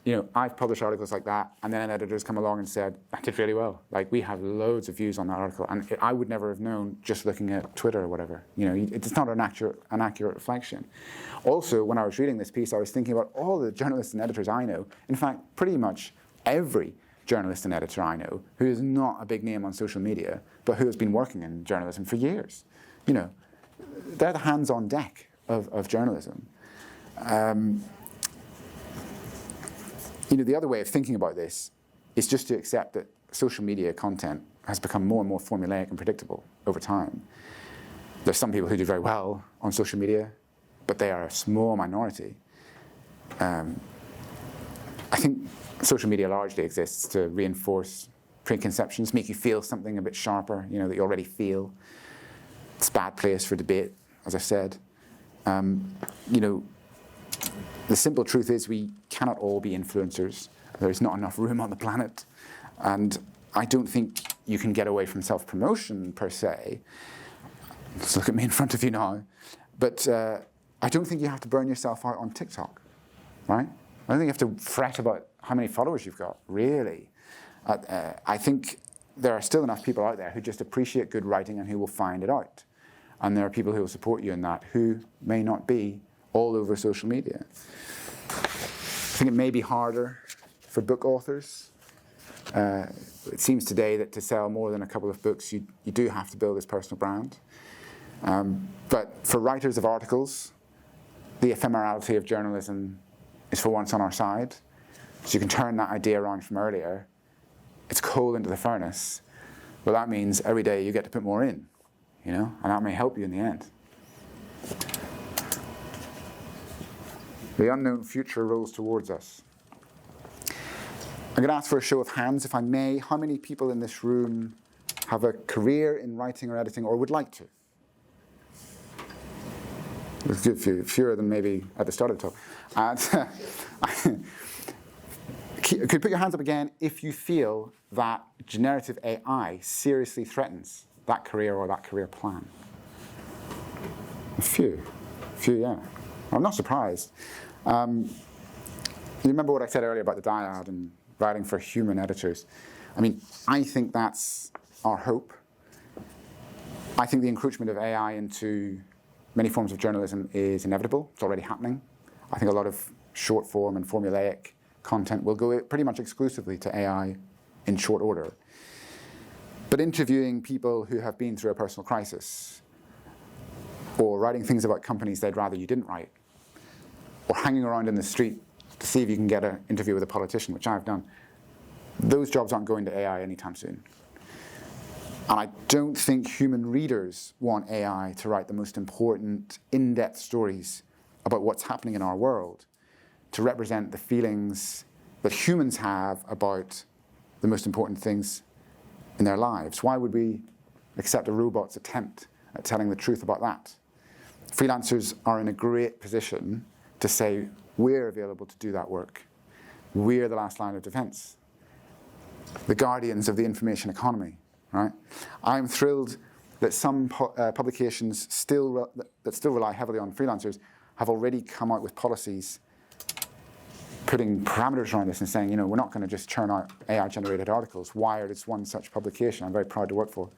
You know, I've published articles like that, and then editors come along and said, I did really well. Like, we have loads of views on that article, and I would never have known just looking at Twitter or whatever. You know, it's not an accurate reflection. Also, when I was reading this piece, I was thinking about all the journalists and editors I know. In fact, pretty much every journalist and editor I know who is not a big name on social media, but who has been working in journalism for years. You know, they're the hands on deck of journalism. You know, the other way of thinking about this is just to accept that social media content has become more and more formulaic and predictable over time. There's some people who do very well on social media, but they are a small minority. I think social media largely exists to reinforce preconceptions, make you feel something a bit sharper, you know, that you already feel. It's a bad place for debate, as I said. You know, the simple truth is we cannot all be influencers. There's not enough room on the planet. And I don't think you can get away from self-promotion per se. Let's look at me in front of you now. But I don't think you have to burn yourself out on TikTok, right? I don't think you have to fret about how many followers you've got, really. I think there are still enough people out there who just appreciate good writing and who will find it out. And there are people who will support you in that who may not be all over social media. I think it may be harder for book authors. It seems today that to sell more than a couple of books, you do have to build this personal brand. But for writers of articles, the ephemerality of journalism is for once on our side. So you can turn that idea around from earlier. It's coal into the furnace. Well, that means every day you get to put more in, you know, and that may help you in the end. The unknown future rolls towards us. I'm going to ask for a show of hands, if I may. How many people in this room have a career in writing or editing or would like to? There's a good few, fewer than maybe at the start of the talk. And could you put your hands up again if you feel that generative AI seriously threatens that career or that career plan? A few, yeah. I'm not surprised. You remember what I said earlier about the dyad and writing for human editors? I mean, I think that's our hope. I think the encroachment of AI into many forms of journalism is inevitable. It's already happening. I think a lot of short form and formulaic content will go pretty much exclusively to AI in short order. But interviewing people who have been through a personal crisis, or writing things about companies they'd rather you didn't write, or hanging around in the street to see if you can get an interview with a politician, which I've done, those jobs aren't going to AI anytime soon. And I don't think human readers want AI to write the most important, in-depth stories about what's happening in our world, to represent the feelings that humans have about the most important things in their lives. Why would we accept a robot's attempt at telling the truth about that? Freelancers are in a great position to say, we're available to do that work. We're the last line of defense. The guardians of the information economy, right? I'm thrilled that some publications that still rely heavily on freelancers have already come out with policies putting parameters around this and saying, you know, we're not going to just churn out AI-generated articles. Wired is one such publication I'm very proud to work for.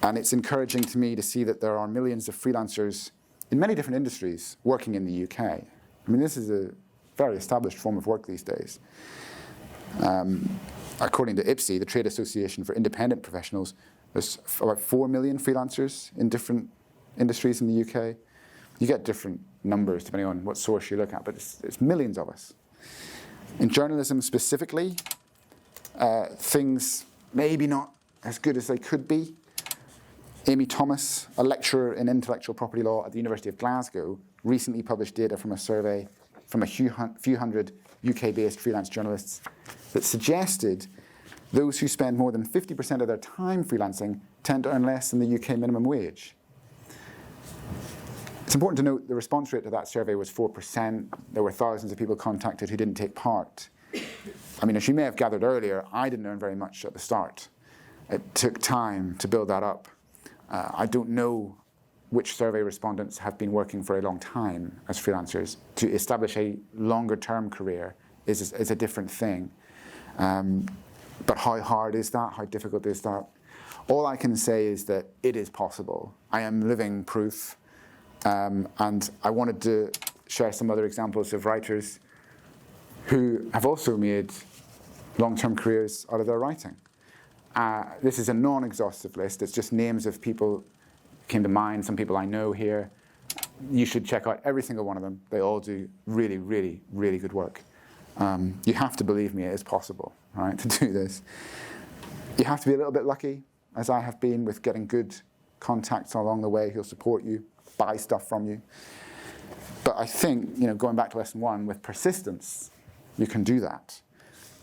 And it's encouraging to me to see that there are millions of freelancers in many different industries working in the UK. I mean, this is a very established form of work these days. According to IPSI, the Trade Association for Independent Professionals, there's about 4 million freelancers in different industries in the UK. You get different numbers depending on what source you look at, but it's millions of us. In journalism specifically, things maybe not as good as they could be. Amy Thomas, a lecturer in intellectual property law at the University of Glasgow, recently published data from a survey from a few hundred UK-based freelance journalists that suggested those who spend more than 50% of their time freelancing tend to earn less than the UK minimum wage. It's important to note the response rate to that survey was 4%. There were thousands of people contacted who didn't take part. I mean, as you may have gathered earlier, I didn't earn very much at the start. It took time to build that up. I don't know which survey respondents have been working for a long time as freelancers. To establish a longer-term career is a different thing. But how hard is that? How difficult is that? All I can say is that it is possible. I am living proof. And I wanted to share some other examples of writers who have also made long-term careers out of their writing. This is a non-exhaustive list. It's just names of people who came to mind, some people I know here. You should check out every single one of them. They all do really, really, really good work. You have to believe me, it is possible, right, to do this. You have to be a little bit lucky, as I have been, with getting good contacts along the way who'll support you, buy stuff from you. But I think, going back to lesson 1, with persistence, you can do that.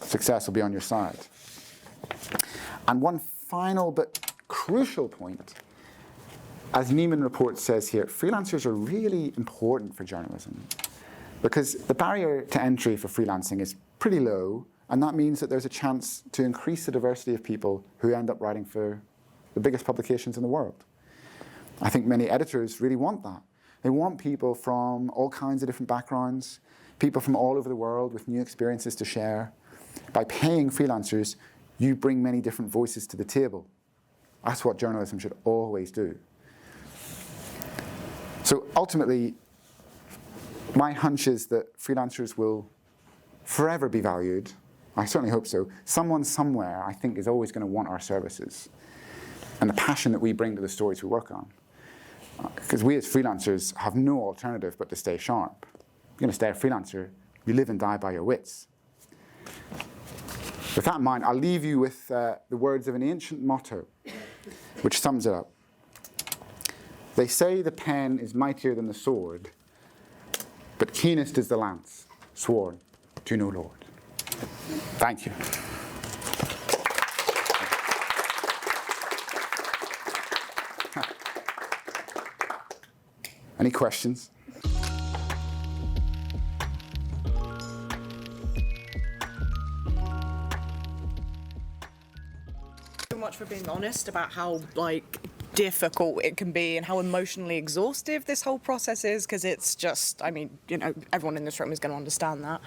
Success will be on your side. And one final but crucial point, as Neiman Report says here, freelancers are really important for journalism because the barrier to entry for freelancing is pretty low, and that means that there's a chance to increase the diversity of people who end up writing for the biggest publications in the world. I think many editors really want that. They want people from all kinds of different backgrounds, people from all over the world with new experiences to share. By paying freelancers, you bring many different voices to the table. That's what journalism should always do. So ultimately, my hunch is that freelancers will forever be valued. I certainly hope so. Someone somewhere, I think, is always going to want our services and the passion that we bring to the stories we work on. Because we as freelancers have no alternative but to stay sharp. If you're going to stay a freelancer, you live and die by your wits. With that in mind, I'll leave you with the words of an ancient motto, which sums it up. They say the pen is mightier than the sword, but keenest is the lance, sworn to no lord. Thank you. Any questions? So much for being honest about how difficult it can be and how emotionally exhaustive this whole process is, because it's just, everyone in this room is going to understand that.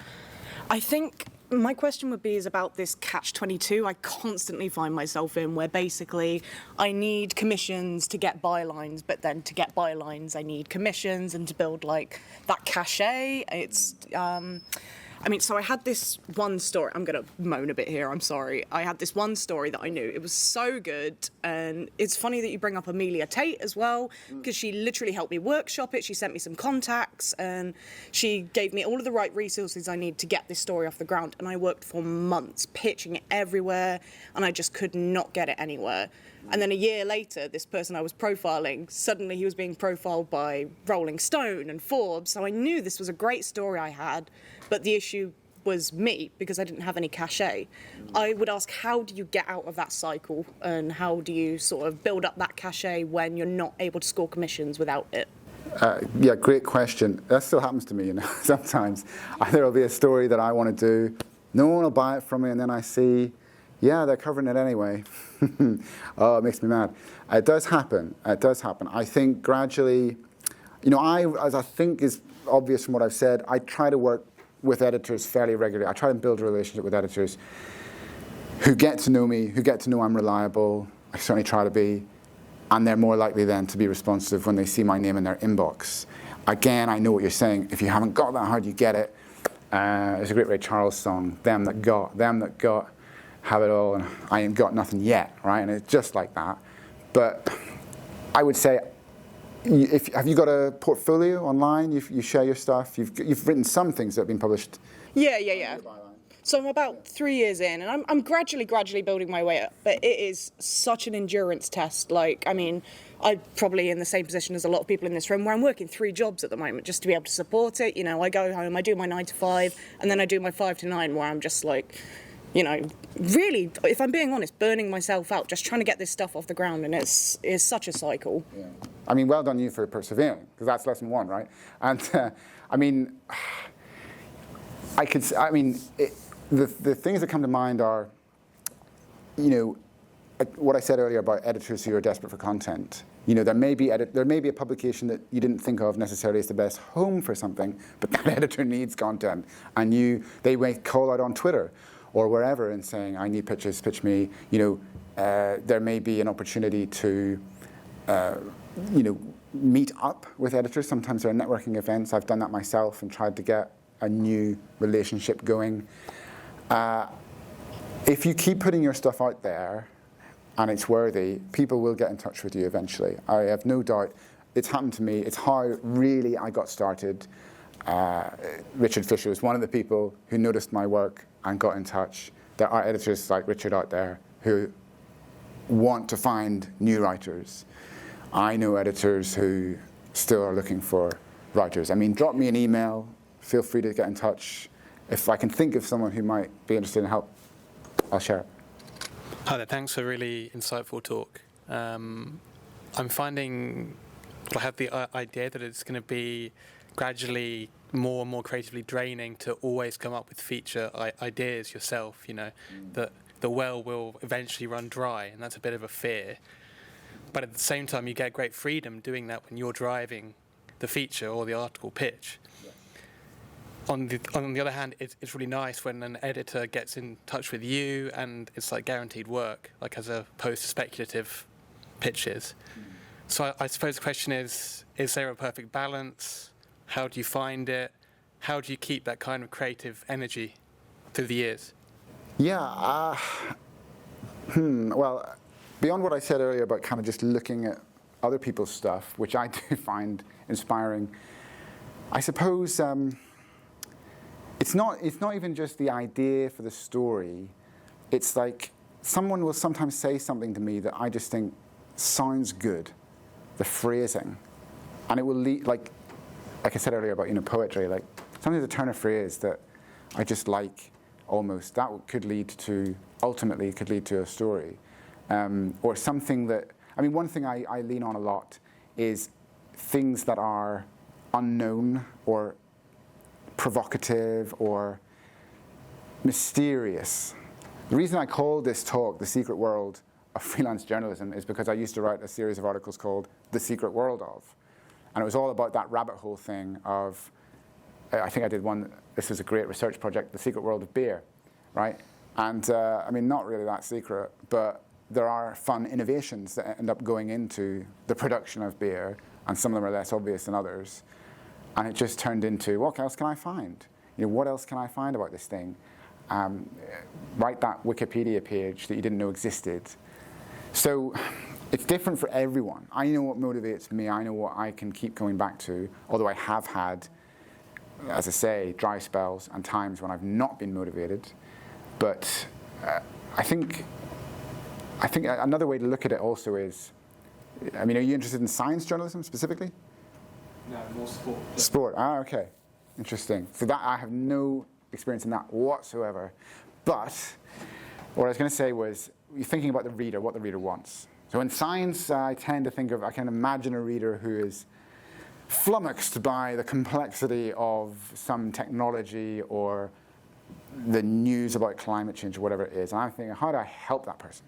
I think my question is about this catch-22 I constantly find myself in, where basically I need commissions to get bylines, but then to get bylines I need commissions, and to build that cachet. It's so I had this one story. I'm going to moan a bit here, I'm sorry. I had this one story that I knew. It was so good. And it's funny that you bring up Amelia Tate as well, because she literally helped me workshop it. She sent me some contacts, and she gave me all of the right resources I need to get this story off the ground. And I worked for months pitching it everywhere, and I just could not get it anywhere. And then a year later, this person I was profiling, suddenly he was being profiled by Rolling Stone and Forbes. So I knew this was a great story I had, but the issue was me, because I didn't have any cachet. I would ask, how do you get out of that cycle, and how do you sort of build up that cachet when you're not able to score commissions without it? Great question. That still happens to me, sometimes. There will be a story that I want to do, no one will buy it from me, and then I see, they're covering it anyway. Oh, it makes me mad. It does happen. I think gradually, as I think is obvious from what I've said, I try to work with editors fairly regularly. I try to build a relationship with editors who get to know me, who get to know I'm reliable. I certainly try to be. And they're more likely then to be responsive when they see my name in their inbox. Again, I know what you're saying. If you haven't got that, how do you get it? There's a great Ray Charles song, them that got, have it all, and I ain't got nothing yet, right? And it's just like that. But I would say, have you got a portfolio online? You share your stuff? You've written some things that have been published? Yeah. So I'm about 3 years in, and I'm gradually building my way up. But it is such an endurance test. I'm probably in the same position as a lot of people in this room, where I'm working 3 jobs at the moment just to be able to support it. You know, I go home, I do my 9 to 5, and then I do my 5 to 9, where I'm just like, you know, really, if I'm being honest, burning myself out, just trying to get this stuff off the ground, and it's such a cycle. Yeah. I mean, well done you for persevering, because that's lesson 1, right? And I mean, the things that come to mind are, you know, what I said earlier about editors who are desperate for content. You know, there may be a publication that you didn't think of necessarily as the best home for something, but that editor needs content, and they may call out on Twitter or wherever and saying, I need pitches, pitch me. You know, there may be an opportunity to, you know, meet up with editors. Sometimes there are networking events. I've done that myself and tried to get a new relationship going. If you keep putting your stuff out there and it's worthy, people will get in touch with you eventually. I have no doubt. It's happened to me. It's how really I got started. Richard Fisher was one of the people who noticed my work and got in touch. There are editors like Richard out there who want to find new writers. I know editors who still are looking for writers. I mean, drop me an email. Feel free to get in touch. If I can think of someone who might be interested in help, I'll share it. Hi there, thanks for a really insightful talk. I'm finding, I have the idea that it's going to be gradually more and more creatively draining to always come up with feature ideas yourself, you know, that the well will eventually run dry, and that's a bit of a fear. But at the same time, you get great freedom doing that when you're driving the feature or the article pitch. On the other hand, it's really nice when an editor gets in touch with you and it's like guaranteed work, like as opposed to speculative pitches. So I suppose the question is there a perfect balance? How do you find it? How do you keep that kind of creative energy through the years? Yeah, well, beyond what I said earlier about kind of just looking at other people's stuff, which I do find inspiring, I suppose it's not even just the idea for the story. It's like someone will sometimes say something to me that I just think sounds good, the phrasing, and it will lead, like I said earlier about, you know, poetry, like sometimes a turn of phrase that I just like almost, that ultimately could lead to a story. Or something that, I mean, one thing I lean on a lot is things that are unknown or provocative or mysterious. The reason I called this talk The Secret World of Freelance Journalism is because I used to write a series of articles called The Secret World of. And it was all about that rabbit hole thing of, I think I did one, this was a great research project, The Secret World of Beer, right? And I mean, not really that secret, but there are fun innovations that end up going into the production of beer, and some of them are less obvious than others. And it just turned into, what else can I find? You know, what else can I find about this thing? Write that Wikipedia page that you didn't know existed. So it's different for everyone. I know what motivates me. I know what I can keep going back to, although I have had, as I say, dry spells and times when I've not been motivated. But I think another way to look at it also is, I mean, are you interested in science journalism specifically? No, more sport. Sport, okay. Interesting. So that I have no experience in that whatsoever. But what I was going to say was, you're thinking about the reader, what the reader wants. So in science, I can imagine a reader who is flummoxed by the complexity of some technology or the news about climate change or whatever it is. And I'm thinking, how do I help that person?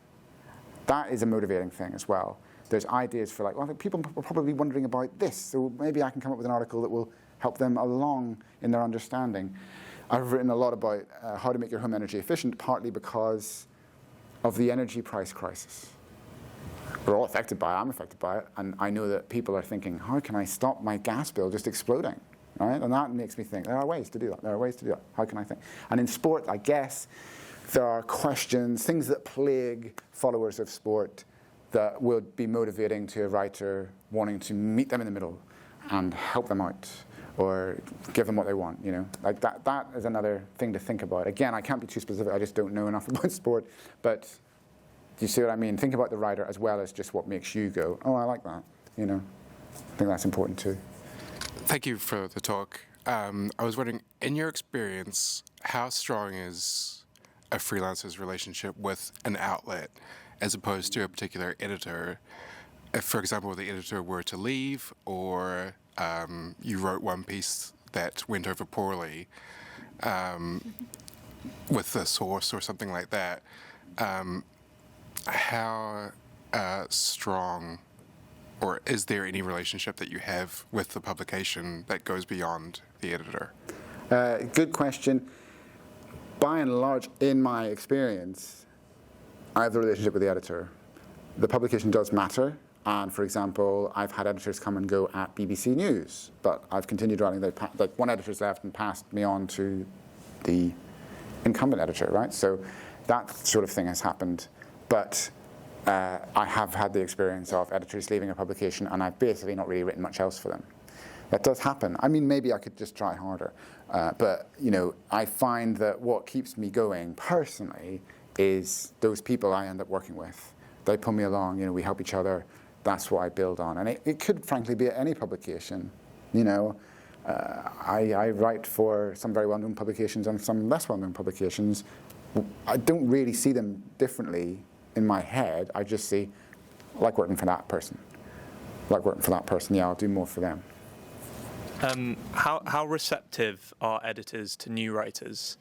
That is a motivating thing as well. There's ideas for, like, well, people are probably wondering about this, so maybe I can come up with an article that will help them along in their understanding. I've written a lot about how to make your home energy efficient, partly because of the energy price crisis. We're all affected by it. I'm affected by it. And I know that people are thinking, how can I stop my gas bill just exploding? Right? And that makes me think, there are ways to do that. How can I think? And in sport, I guess, there are questions, things that plague followers of sport that would be motivating to a writer wanting to meet them in the middle and help them out or give them what they want, you know. Like that is another thing to think about. Again, I can't be too specific. I just don't know enough about sport. But Do you see what I mean? Think about the writer as well as just what makes you go, oh, I like that. You know, I think that's important too. Thank you for the talk. I was wondering, in your experience, how strong is a freelancer's relationship with an outlet as opposed to a particular editor? If, for example, the editor were to leave, or you wrote one piece that went over poorly with the source or something like that, how strong, or is there any relationship that you have with the publication that goes beyond the editor? Good question. By and large, in my experience, I have the relationship with the editor. The publication does matter, and for example, I've had editors come and go at BBC News, but I've continued writing. Like one editor's left and passed me on to the incumbent editor, right? So that sort of thing has happened. But I have had the experience of editors leaving a publication, and I've basically not really written much else for them. That does happen. I mean, maybe I could just try harder. But, you know, I find that what keeps me going personally is those people I end up working with. They pull me along, you know, we help each other. That's what I build on. And it could, frankly, be at any publication. You know, I write for some very well-known publications and some less well-known publications. I don't really see them differently in my head. I just see, I like working for that person. I like working for that person, yeah, I'll do more for them. How receptive are editors to new writers?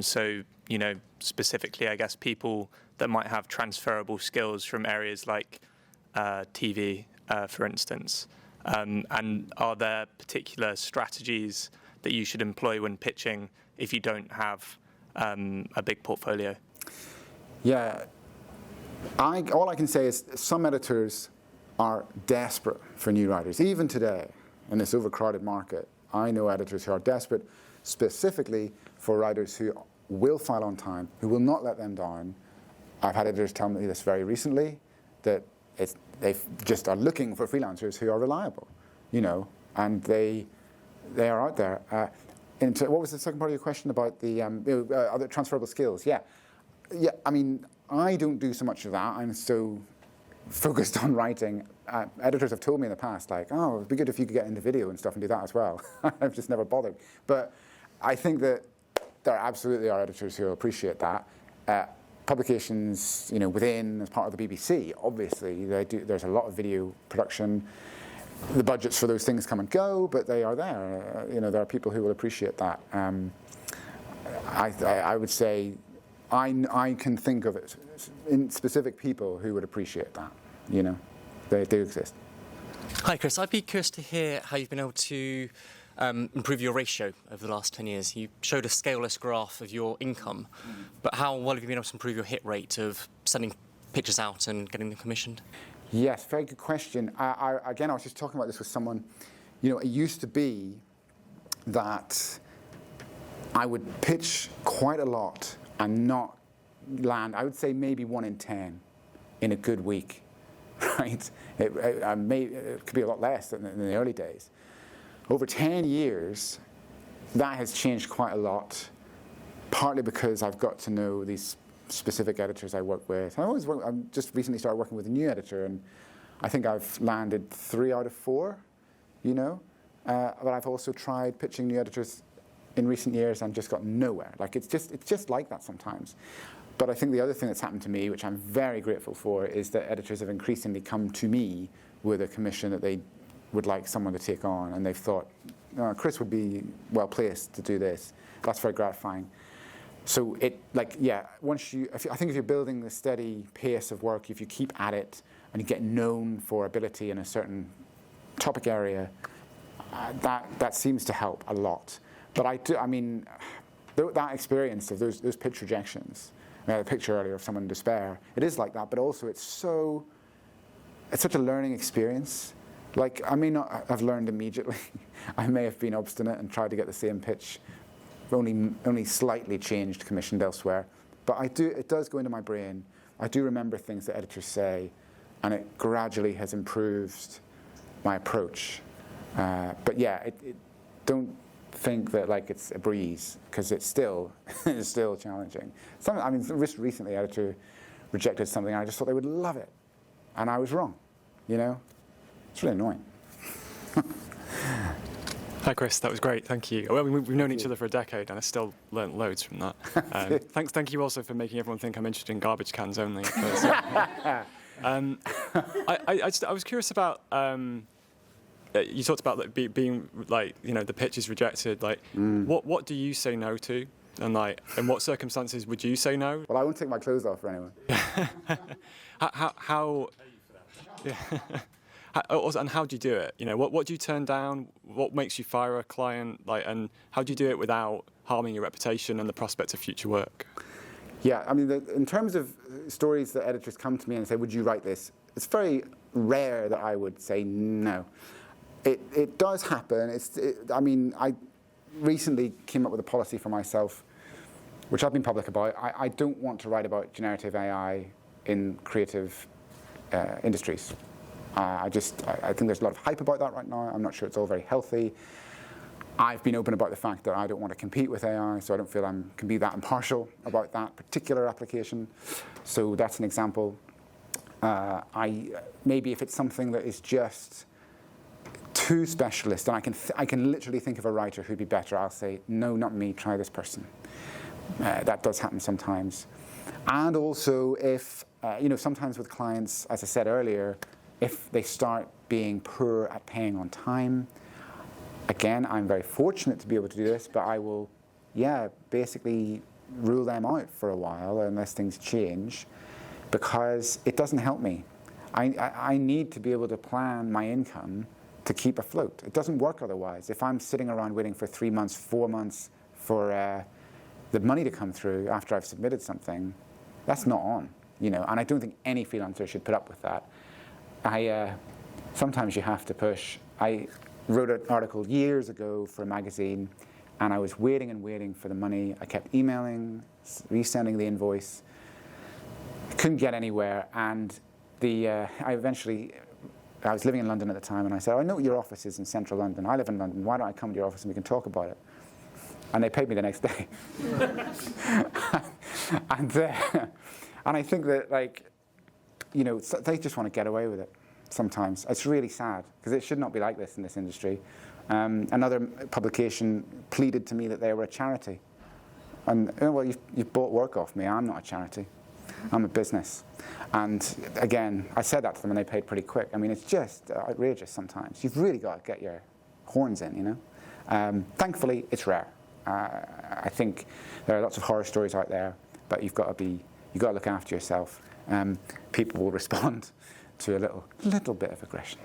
So, you know, specifically, I guess, people that might have transferable skills from areas like TV, for instance. And are there particular strategies that you should employ when pitching if you don't have a big portfolio? Yeah, all I can say is some editors are desperate for new writers, even today. In this overcrowded market, I know editors who are desperate specifically for writers who will file on time, who will not let them down. I've had editors tell me this very recently, that they just are looking for freelancers who are reliable, you know, and they are out there. What was the second part of your question about the other transferable skills? Yeah, I mean, I don't do so much of that. I'm so focused on writing. Editors have told me in the past, like, oh, it'd be good if you could get into video and stuff and do that as well. I've just never bothered. But I think that there absolutely are editors who appreciate that. Publications, you know, within, as part of the BBC, obviously, there's a lot of video production. The budgets for those things come and go, but they are there. You know, there are people who will appreciate that. I would say I can think of it in specific people who would appreciate that, you know. They do exist. Hi, Chris. I'd be curious to hear how you've been able to improve your ratio over the last 10 years. You showed a scaleless graph of your income, but how well have you been able to improve your hit rate of sending pictures out and getting them commissioned? Yes, very good question. I was just talking about this with someone. You know, it used to be that I would pitch quite a lot and not land, I would say maybe 1 in 10 in a good week. Right? It could be a lot less than in the early days. Over 10 years, that has changed quite a lot, partly because I've got to know these specific editors I work with. I just recently started working with a new editor, and I think I've landed 3 out of 4, you know. But I've also tried pitching new editors in recent years and just got nowhere. Like, it's just like that sometimes. But I think the other thing that's happened to me, which I'm very grateful for, is that editors have increasingly come to me with a commission that they would like someone to take on, and they've thought, Chris would be well placed to do this. That's very gratifying. So I think if you're building the steady pace of work, if you keep at it and you get known for ability in a certain topic area, that seems to help a lot. But that experience of those pitch rejections. I had a picture earlier of someone in despair. It is like that, but also it's such a learning experience. Like, I may not have learned immediately. I may have been obstinate and tried to get the same pitch, only slightly changed, commissioned elsewhere. But it does go into my brain. I do remember things that editors say, and it gradually has improved my approach. But yeah, don't think that like it's a breeze, because it's still challenging. Just recently, editor rejected something. I just thought they would love it. And I was wrong, you know? It's really annoying. Hi, Chris. That was great. Thank you. Well, we've known each other for a decade, and I still learnt loads from that. Thank you also for making everyone think I'm interested in garbage cans only. I was curious about. You talked about like, being like, you know, the pitch is rejected. Like, what do you say no to, and like, in what circumstances would you say no? Well, I won't take my clothes off for anyone. How yeah. And how do you do it? You know, what do you turn down? What makes you fire a client? Like, and how do you do it without harming your reputation and the prospect of future work? Yeah, I mean, in terms of stories that editors come to me and say, would you write this? It's very rare that I would say no. It does happen. I mean, I recently came up with a policy for myself, which I've been public about. I don't want to write about generative AI in creative industries. I think there's a lot of hype about that right now. I'm not sure it's all very healthy. I've been open about the fact that I don't want to compete with AI, so I don't feel I can be that impartial about that particular application. So that's an example. Maybe if it's something that is just too specialist, and I can literally think of a writer who'd be better, I'll say, no, not me, try this person. That does happen sometimes. And also if, sometimes with clients, as I said earlier, if they start being poor at paying on time, again, I'm very fortunate to be able to do this, but I will, basically rule them out for a while unless things change, because it doesn't help me. I need to be able to plan my income to keep afloat. It doesn't work otherwise. If I'm sitting around waiting for 3 months, 4 months for the money to come through after I've submitted something, that's not on, and I don't think any freelancer should put up with that. Sometimes you have to push. I wrote an article years ago for a magazine, and I was waiting and waiting for the money. I kept emailing, resending the invoice. Couldn't get anywhere, and I was living in London at the time, and I said, I know your office is in central London. I live in London. Why don't I come to your office and we can talk about it? And they paid me the next day. And I think that, they just want to get away with it sometimes. It's really sad, because it should not be like this in this industry. Another publication pleaded to me that they were a charity. And, you've bought work off me. I'm not a charity. I'm a business. And again, I said that to them and they paid pretty quick. I mean, it's just outrageous sometimes. You've really got to get your horns in, Thankfully, it's rare. I think there are lots of horror stories out there, but you've got to look after yourself. People will respond to a little bit of aggression.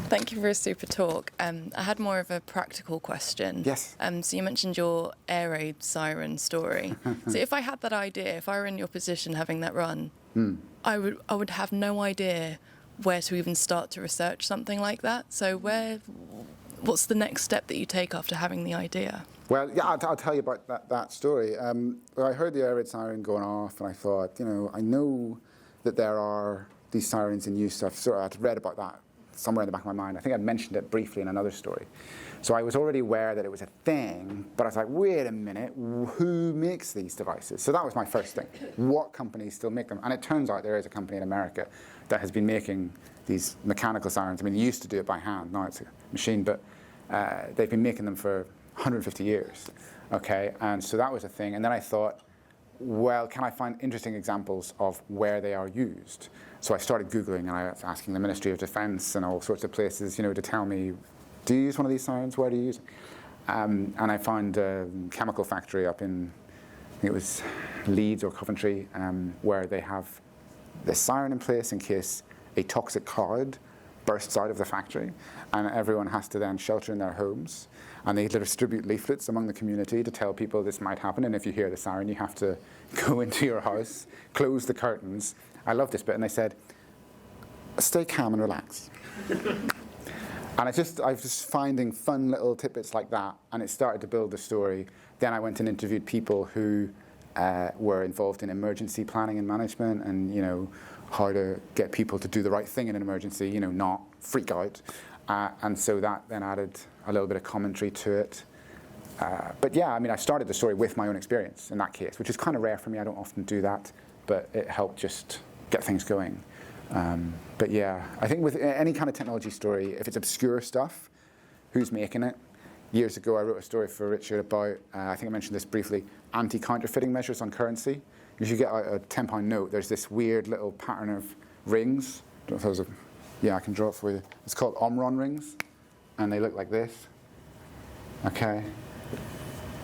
Thank you for a super talk. I had more of a practical question. Yes. So you mentioned your air raid siren story. So if I had that idea, if I were in your position having that run, I would have no idea where to even start to research something like that. So what's the next step that you take after having the idea? Well, yeah, I'll tell you about that story. I heard the air raid siren going off, and I thought, I know that there are these sirens in use. I'd read about that somewhere in the back of my mind. I think I'd mentioned it briefly in another story. So I was already aware that it was a thing, but I was like, wait a minute, who makes these devices? So that was my first thing. What companies still make them? And it turns out there is a company in America that has been making these mechanical sirens. I mean, they used to do it by hand, now it's a machine, but they've been making them for 150 years, okay? And so that was a thing. And then I thought, well, can I find interesting examples of where they are used? So I started Googling, and I was asking the Ministry of Defense and all sorts of places, to tell me, do you use one of these sirens? Where do you use it? And I found a chemical factory up in, I think it was Leeds or Coventry, where they have this siren in place in case a toxic cloud bursts out of the factory, and everyone has to then shelter in their homes. And they distribute leaflets among the community to tell people this might happen, and if you hear the siren, you have to go into your house, close the curtains. I love this bit, and they said, stay calm and relax. And I was just finding fun little tidbits like that, and it started to build the story. Then I went and interviewed people who were involved in emergency planning and management, and how to get people to do the right thing in an emergency, not freak out. And so that then added a little bit of commentary to it. But yeah, I mean, I started the story with my own experience in that case, which is kind of rare for me. I don't often do that, but it helped just get things going. But yeah, I think with any kind of technology story, if it's obscure stuff, who's making it? Years ago, I wrote a story for Richard about, I think I mentioned this briefly, anti-counterfeiting measures on currency. If you get a £10 note, there's this weird little pattern of rings. I don't know if yeah, I can draw it for you. It's called Omron rings, and they look like this. Okay.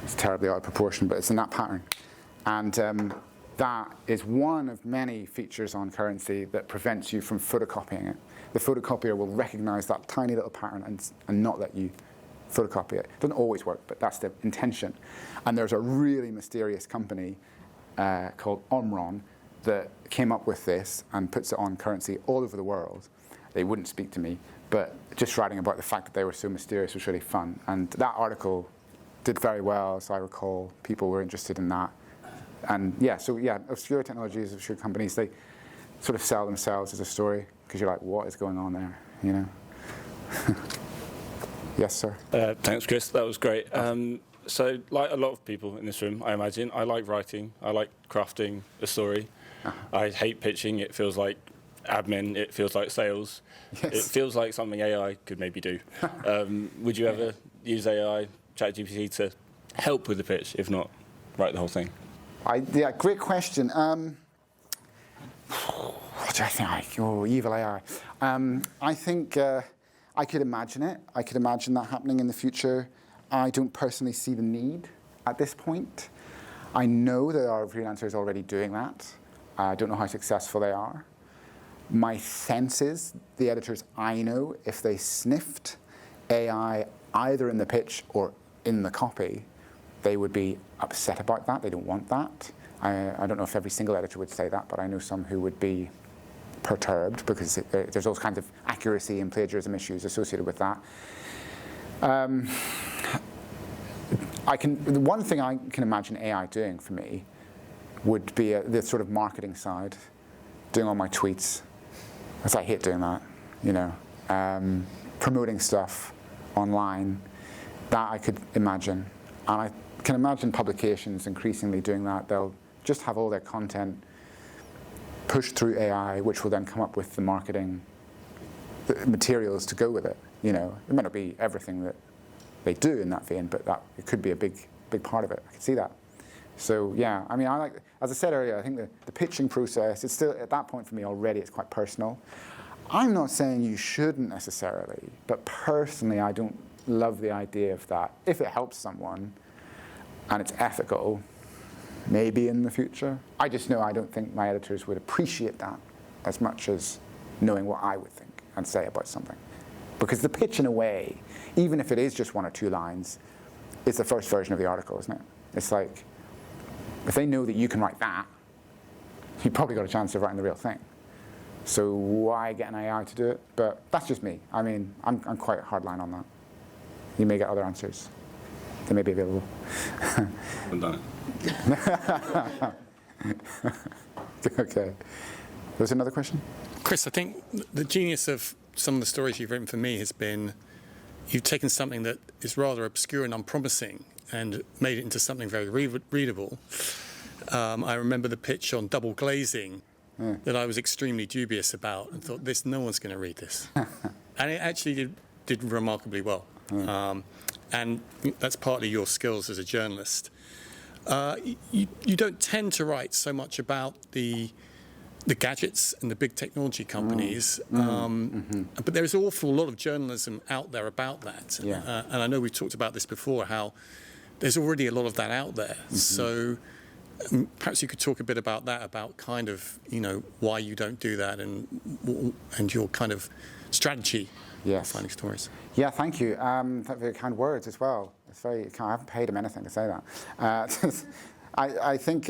It's terribly out of proportion, but it's in that pattern. And that is one of many features on currency that prevents you from photocopying it. The photocopier will recognize that tiny little pattern and not let you photocopy it. It doesn't always work, but that's the intention. And there's a really mysterious company called Omron that came up with this and puts it on currency all over the world. They wouldn't speak to me, but just writing about the fact that they were so mysterious was really fun. And that article did very well, as I recall. People were interested in that. And yeah, so yeah, obscure technologies, obscure companies, they sort of sell themselves as a story because you're like, what is going on there, you know? Yes, sir. Thanks, Chris. That was great. So, like a lot of people in this room, I imagine, I like writing. I like crafting a story. I hate pitching. It feels like admin. It feels like sales. Yes. It feels like something AI could maybe do. Would you ever use AI, ChatGPT, to help with the pitch, if not write the whole thing? Yeah, great question. What do I think? Oh, evil AI. I think I could imagine it. I could imagine that happening in the future. I don't personally see the need at this point. I know there are freelancers already doing that. I don't know how successful they are. My sense is the editors I know, if they sniffed AI either in the pitch or in the copy, they would be upset about that. They don't want that. I don't know if every single editor would say that, but I know some who would be perturbed because there's all kinds of accuracy and plagiarism issues associated with that. The one thing I can imagine AI doing for me would be the sort of marketing side, doing all my tweets, because I hate doing that, you know, promoting stuff online. That I could imagine, and I can imagine publications increasingly doing that. They'll just have all their content pushed through AI, which will then come up with the marketing materials to go with it. You know, it may not be everything that they do in that vein, but it could be a big part of it. I can see that. So yeah, I mean, as I said earlier, I think the pitching process, it's still, at that point for me already, it's quite personal. I'm not saying you shouldn't necessarily, but personally, I don't love the idea of that. If it helps someone and it's ethical, maybe in the future. I just know I don't think my editors would appreciate that as much as knowing what I would think and say about something. Because the pitch, in a way, even if it is just 1 or 2 lines, is the first version of the article, isn't it? It's like, if they know that you can write that, you've probably got a chance of writing the real thing. So why get an AI to do it? But that's just me. I mean, I'm quite hardline on that. You may get other answers. They may be available. I've done it. Okay. There's another question? Chris, I think the genius of some of the stories you've written for me has been you've taken something that is rather obscure and unpromising and made it into something very readable. I remember the pitch on double glazing that I was extremely dubious about and thought, no one's going to read this. And it actually did remarkably well. And that's partly your skills as a journalist. You don't tend to write so much about the gadgets and the big technology companies, but there's an awful lot of journalism out there about that. Yeah. And I know we've talked about this before, how there's already a lot of that out there. So perhaps you could talk a bit about that, about kind of, you know, why you don't do that and your kind of strategy for finding stories. Yeah, thank you. Very kind words as well. It's very. I haven't paid him anything to say that. I think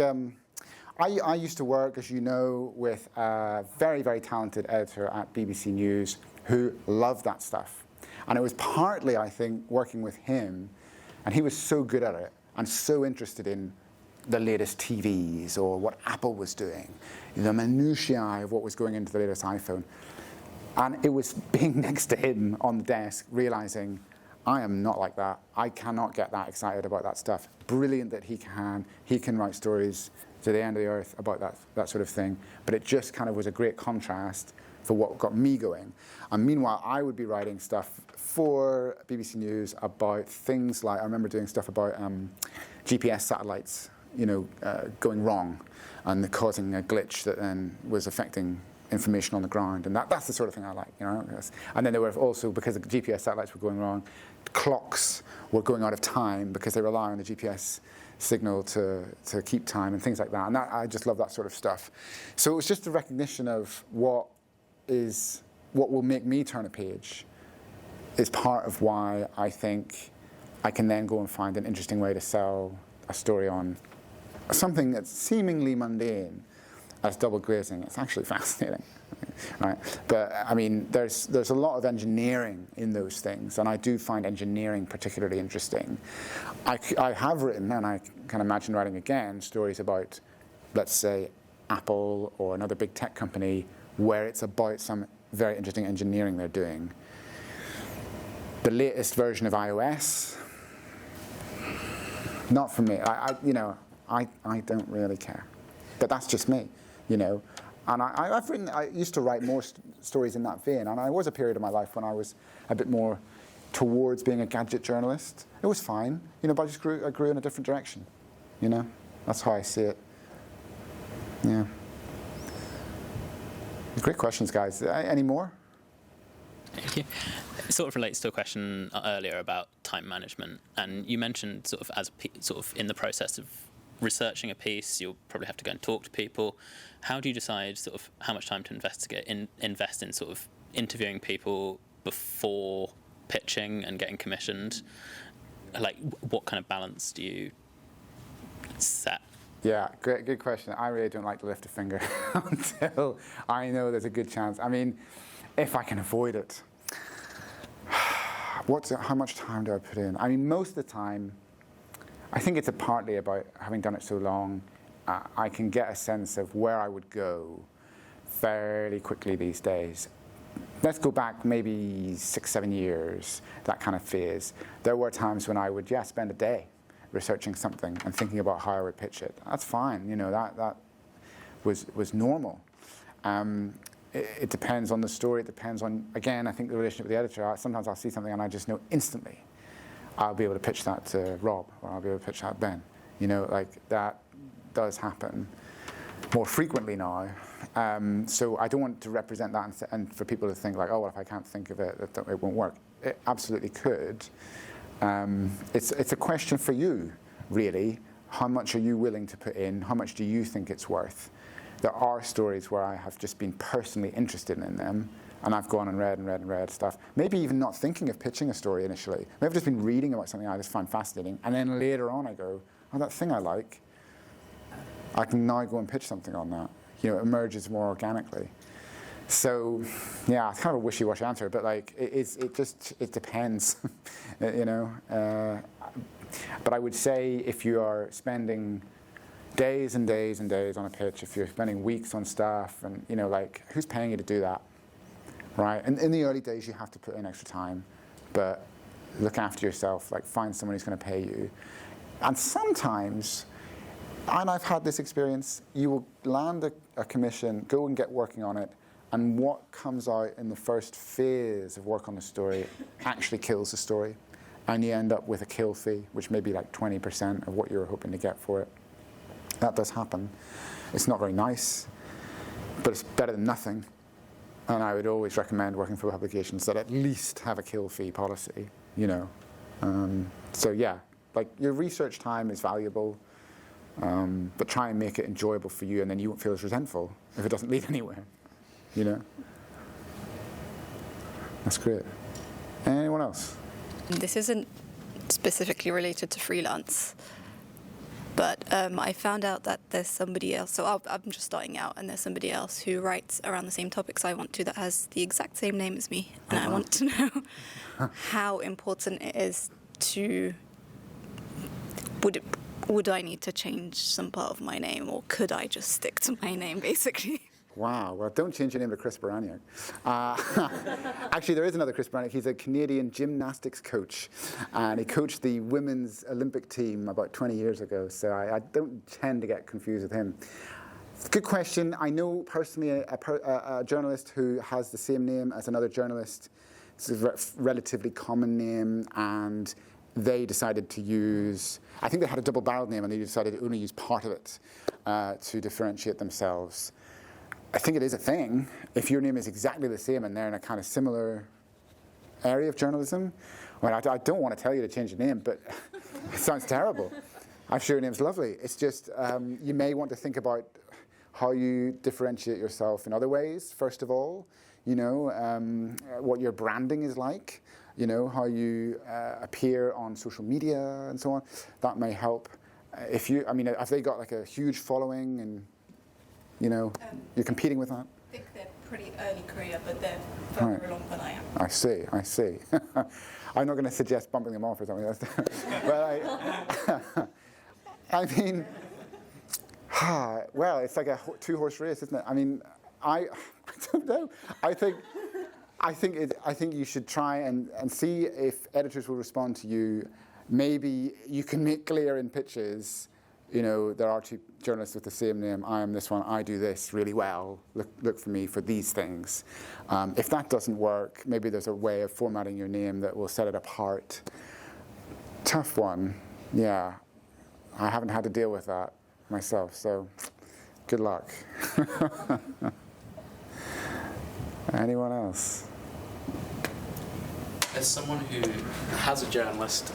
I used to work, as you know, with a very, very talented editor at BBC News who loved that stuff, and it was partly, I think, working with him, and he was so good at it and so interested in the latest TVs or what Apple was doing, the minutiae of what was going into the latest iPhone. And it was being next to him on the desk, realizing I am not like that. I cannot get that excited about that stuff. Brilliant that he can write stories to the end of the earth about that sort of thing. But it just kind of was a great contrast for what got me going. And meanwhile, I would be writing stuff for BBC News about things like, I remember doing stuff about GPS satellites, going wrong and causing a glitch that then was affecting information on the ground. And that's the sort of thing I like, And then there were also, because the GPS satellites were going wrong, clocks were going out of time because they rely on the GPS signal to keep time and things like that. And I just love that sort of stuff. So it was just the recognition of what will make me turn a page is part of why I think I can then go and find an interesting way to sell a story on something that's seemingly mundane as double glazing. It's actually fascinating, right? But I mean, there's a lot of engineering in those things, and I do find engineering particularly interesting. I have written, and I can imagine writing again, stories about, let's say, Apple or another big tech company where it's about some very interesting engineering they're doing. The latest version of iOS, not for me. I don't really care. But that's just me, And I used to write more stories in that vein. And I was a period of my life when I was a bit more towards being a gadget journalist. It was fine, but I grew in a different direction, That's how I see it. Yeah. Great questions, guys. Any more? Thank you. It sort of relates to a question earlier about time management, and you mentioned sort of in the process of researching a piece, you'll probably have to go and talk to people. How do you decide sort of how much time to invest in sort of interviewing people before pitching and getting commissioned? Like, what kind of balance do you set? Yeah, good question. I really don't like to lift a finger until I know there's a good chance. I mean, if I can avoid it. How much time do I put in? I mean, most of the time, I think it's partly about having done it so long, I can get a sense of where I would go fairly quickly these days. Let's go back maybe 6-7 years, that kind of phase. There were times when I would, spend a day researching something and thinking about how I would pitch it. That's fine, that was normal. It depends on the story. It depends on, again, I think the relationship with the editor. Sometimes I'll see something and I just know instantly I'll be able to pitch that to Rob, or I'll be able to pitch that to Ben. That does happen more frequently now. So I don't want to represent that and for people to think like, oh, well, if I can't think of it, it won't work. It absolutely could. It's a question for you, really. How much are you willing to put in? How much do you think it's worth? There are stories where I have just been personally interested in them, and I've gone and read stuff. Maybe even not thinking of pitching a story initially. Maybe I've just been reading about something I just find fascinating, and then later on I go, oh, that thing I like, I can now go and pitch something on that. It emerges more organically. So, yeah, it's kind of a wishy-washy answer, but it depends, But I would say if you are spending days and days and days on a pitch, if you're spending weeks on stuff, and who's paying you to do that, right? And in the early days, you have to put in extra time, but look after yourself. Find someone who's going to pay you. And sometimes, and I've had this experience, you will land a commission, go and get working on it, and what comes out in the first phase of work on the story actually kills the story, and you end up with a kill fee, which may be 20% of what you were hoping to get for it. That does happen. It's not very nice, but it's better than nothing. And I would always recommend working for publications that at least have a kill fee policy, So yeah, your research time is valuable, but try and make it enjoyable for you, and then you won't feel as resentful if it doesn't lead anywhere, That's great. Anyone else? This isn't specifically related to freelance. But I found out that there's somebody else, so I'm just starting out, and there's somebody else who writes around the same topics I want to that has the exact same name as me. And I want to know how important it is to, would I need to change some part of my name, or could I just stick to my name, basically? Wow. Well, don't change your name to Chris Baraniuk. Actually, there is another Chris Baraniuk. He's a Canadian gymnastics coach, and he coached the women's Olympic team about 20 years ago. So I don't tend to get confused with him. Good question. I know personally a journalist who has the same name as another journalist. It's a relatively common name, and they decided to use, I think they had a double-barreled name, and they decided to only use part of it to differentiate themselves. I think it is a thing. If your name is exactly the same and they're in a kind of similar area of journalism, well, I don't want to tell you to change your name, but it sounds terrible. I'm sure your name's lovely. It's just you may want to think about how you differentiate yourself in other ways, first of all. You know, what your branding is like, you know, how you appear on social media and so on. That may help. If they got like a huge following and, you know, you're competing with that? I think they're pretty early career, but they're further along than I am. I see. I'm not going to suggest bumping them off or something. But I mean, well, it's like a two-horse race, isn't it? I mean, I don't know. I think you should try and see if editors will respond to you. Maybe you can make clear in pitches, you know, there are two journalists with the same name. I am this one. I do this really well. Look for me for these things. If that doesn't work, maybe there's a way of formatting your name that will set it apart. Tough one. Yeah. I haven't had to deal with that myself, so good luck. Anyone else? As someone who has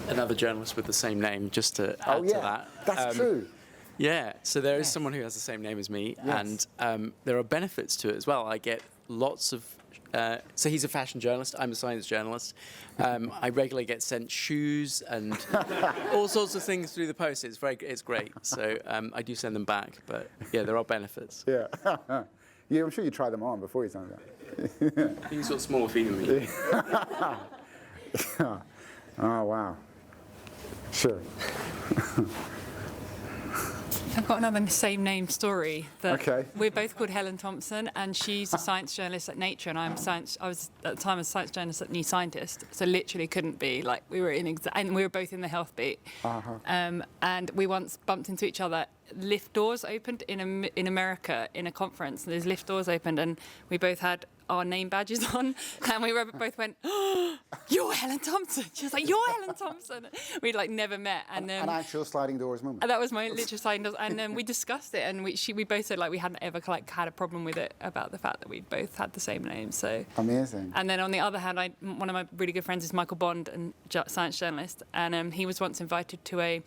another journalist with the same name, just to add to that. That's true. Yeah, so there is someone who has the same name as me, and there are benefits to it as well. I get lots of, so he's a fashion journalist, I'm a science journalist. I regularly get sent shoes and all sorts of things through the post. It's great. So I do send them back, but yeah, there are benefits. Yeah. Yeah, I'm sure you try them on before you send them back. He's got smaller feet than me. Oh, wow. Sure. I've got another same name story. That we're both called Helen Thompson, and she's a science journalist at Nature, and I was at the time a science journalist at New Scientist, so literally couldn't be. Like, we were and we were both in the health beat. And we once bumped into each other. Lift doors opened in America in a conference. There's lift doors opened, and we both had our name badges on, and we both went, "Oh, you're Helen Thompson." She was like, "You're Helen Thompson." We'd like never met, and an actual sliding doors moment. And that was my literal sliding doors, and then we discussed it, and we both said like we hadn't ever had a problem with it about the fact that we both had the same name. So amazing. And then on the other hand, one of my really good friends is Michael Bond, and science journalist, and he was once invited to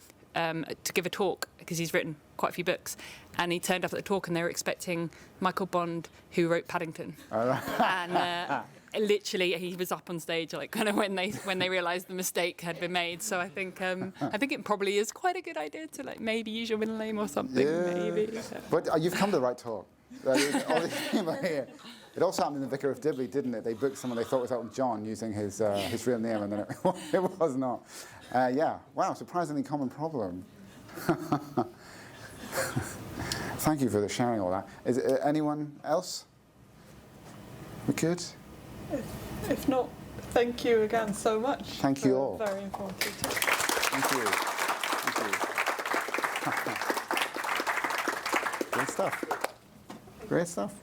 give a talk because he's written quite a few books, and he turned up at the talk and they were expecting Michael Bond, who wrote Paddington. And literally he was up on stage like kind of when they realised the mistake had been made. So I think it probably is quite a good idea to like maybe use your middle name or something. Yeah. Maybe. But you've come to the right talk. It also happened in The Vicar of Dibley, didn't it? They booked someone they thought was Elton John using his real name, and then it was not. Yeah, wow, surprisingly common problem. Thank you for sharing all that. Is anyone else? We good? If not, thank you again so much. Thank you all. Very informative. Thank you. Great stuff.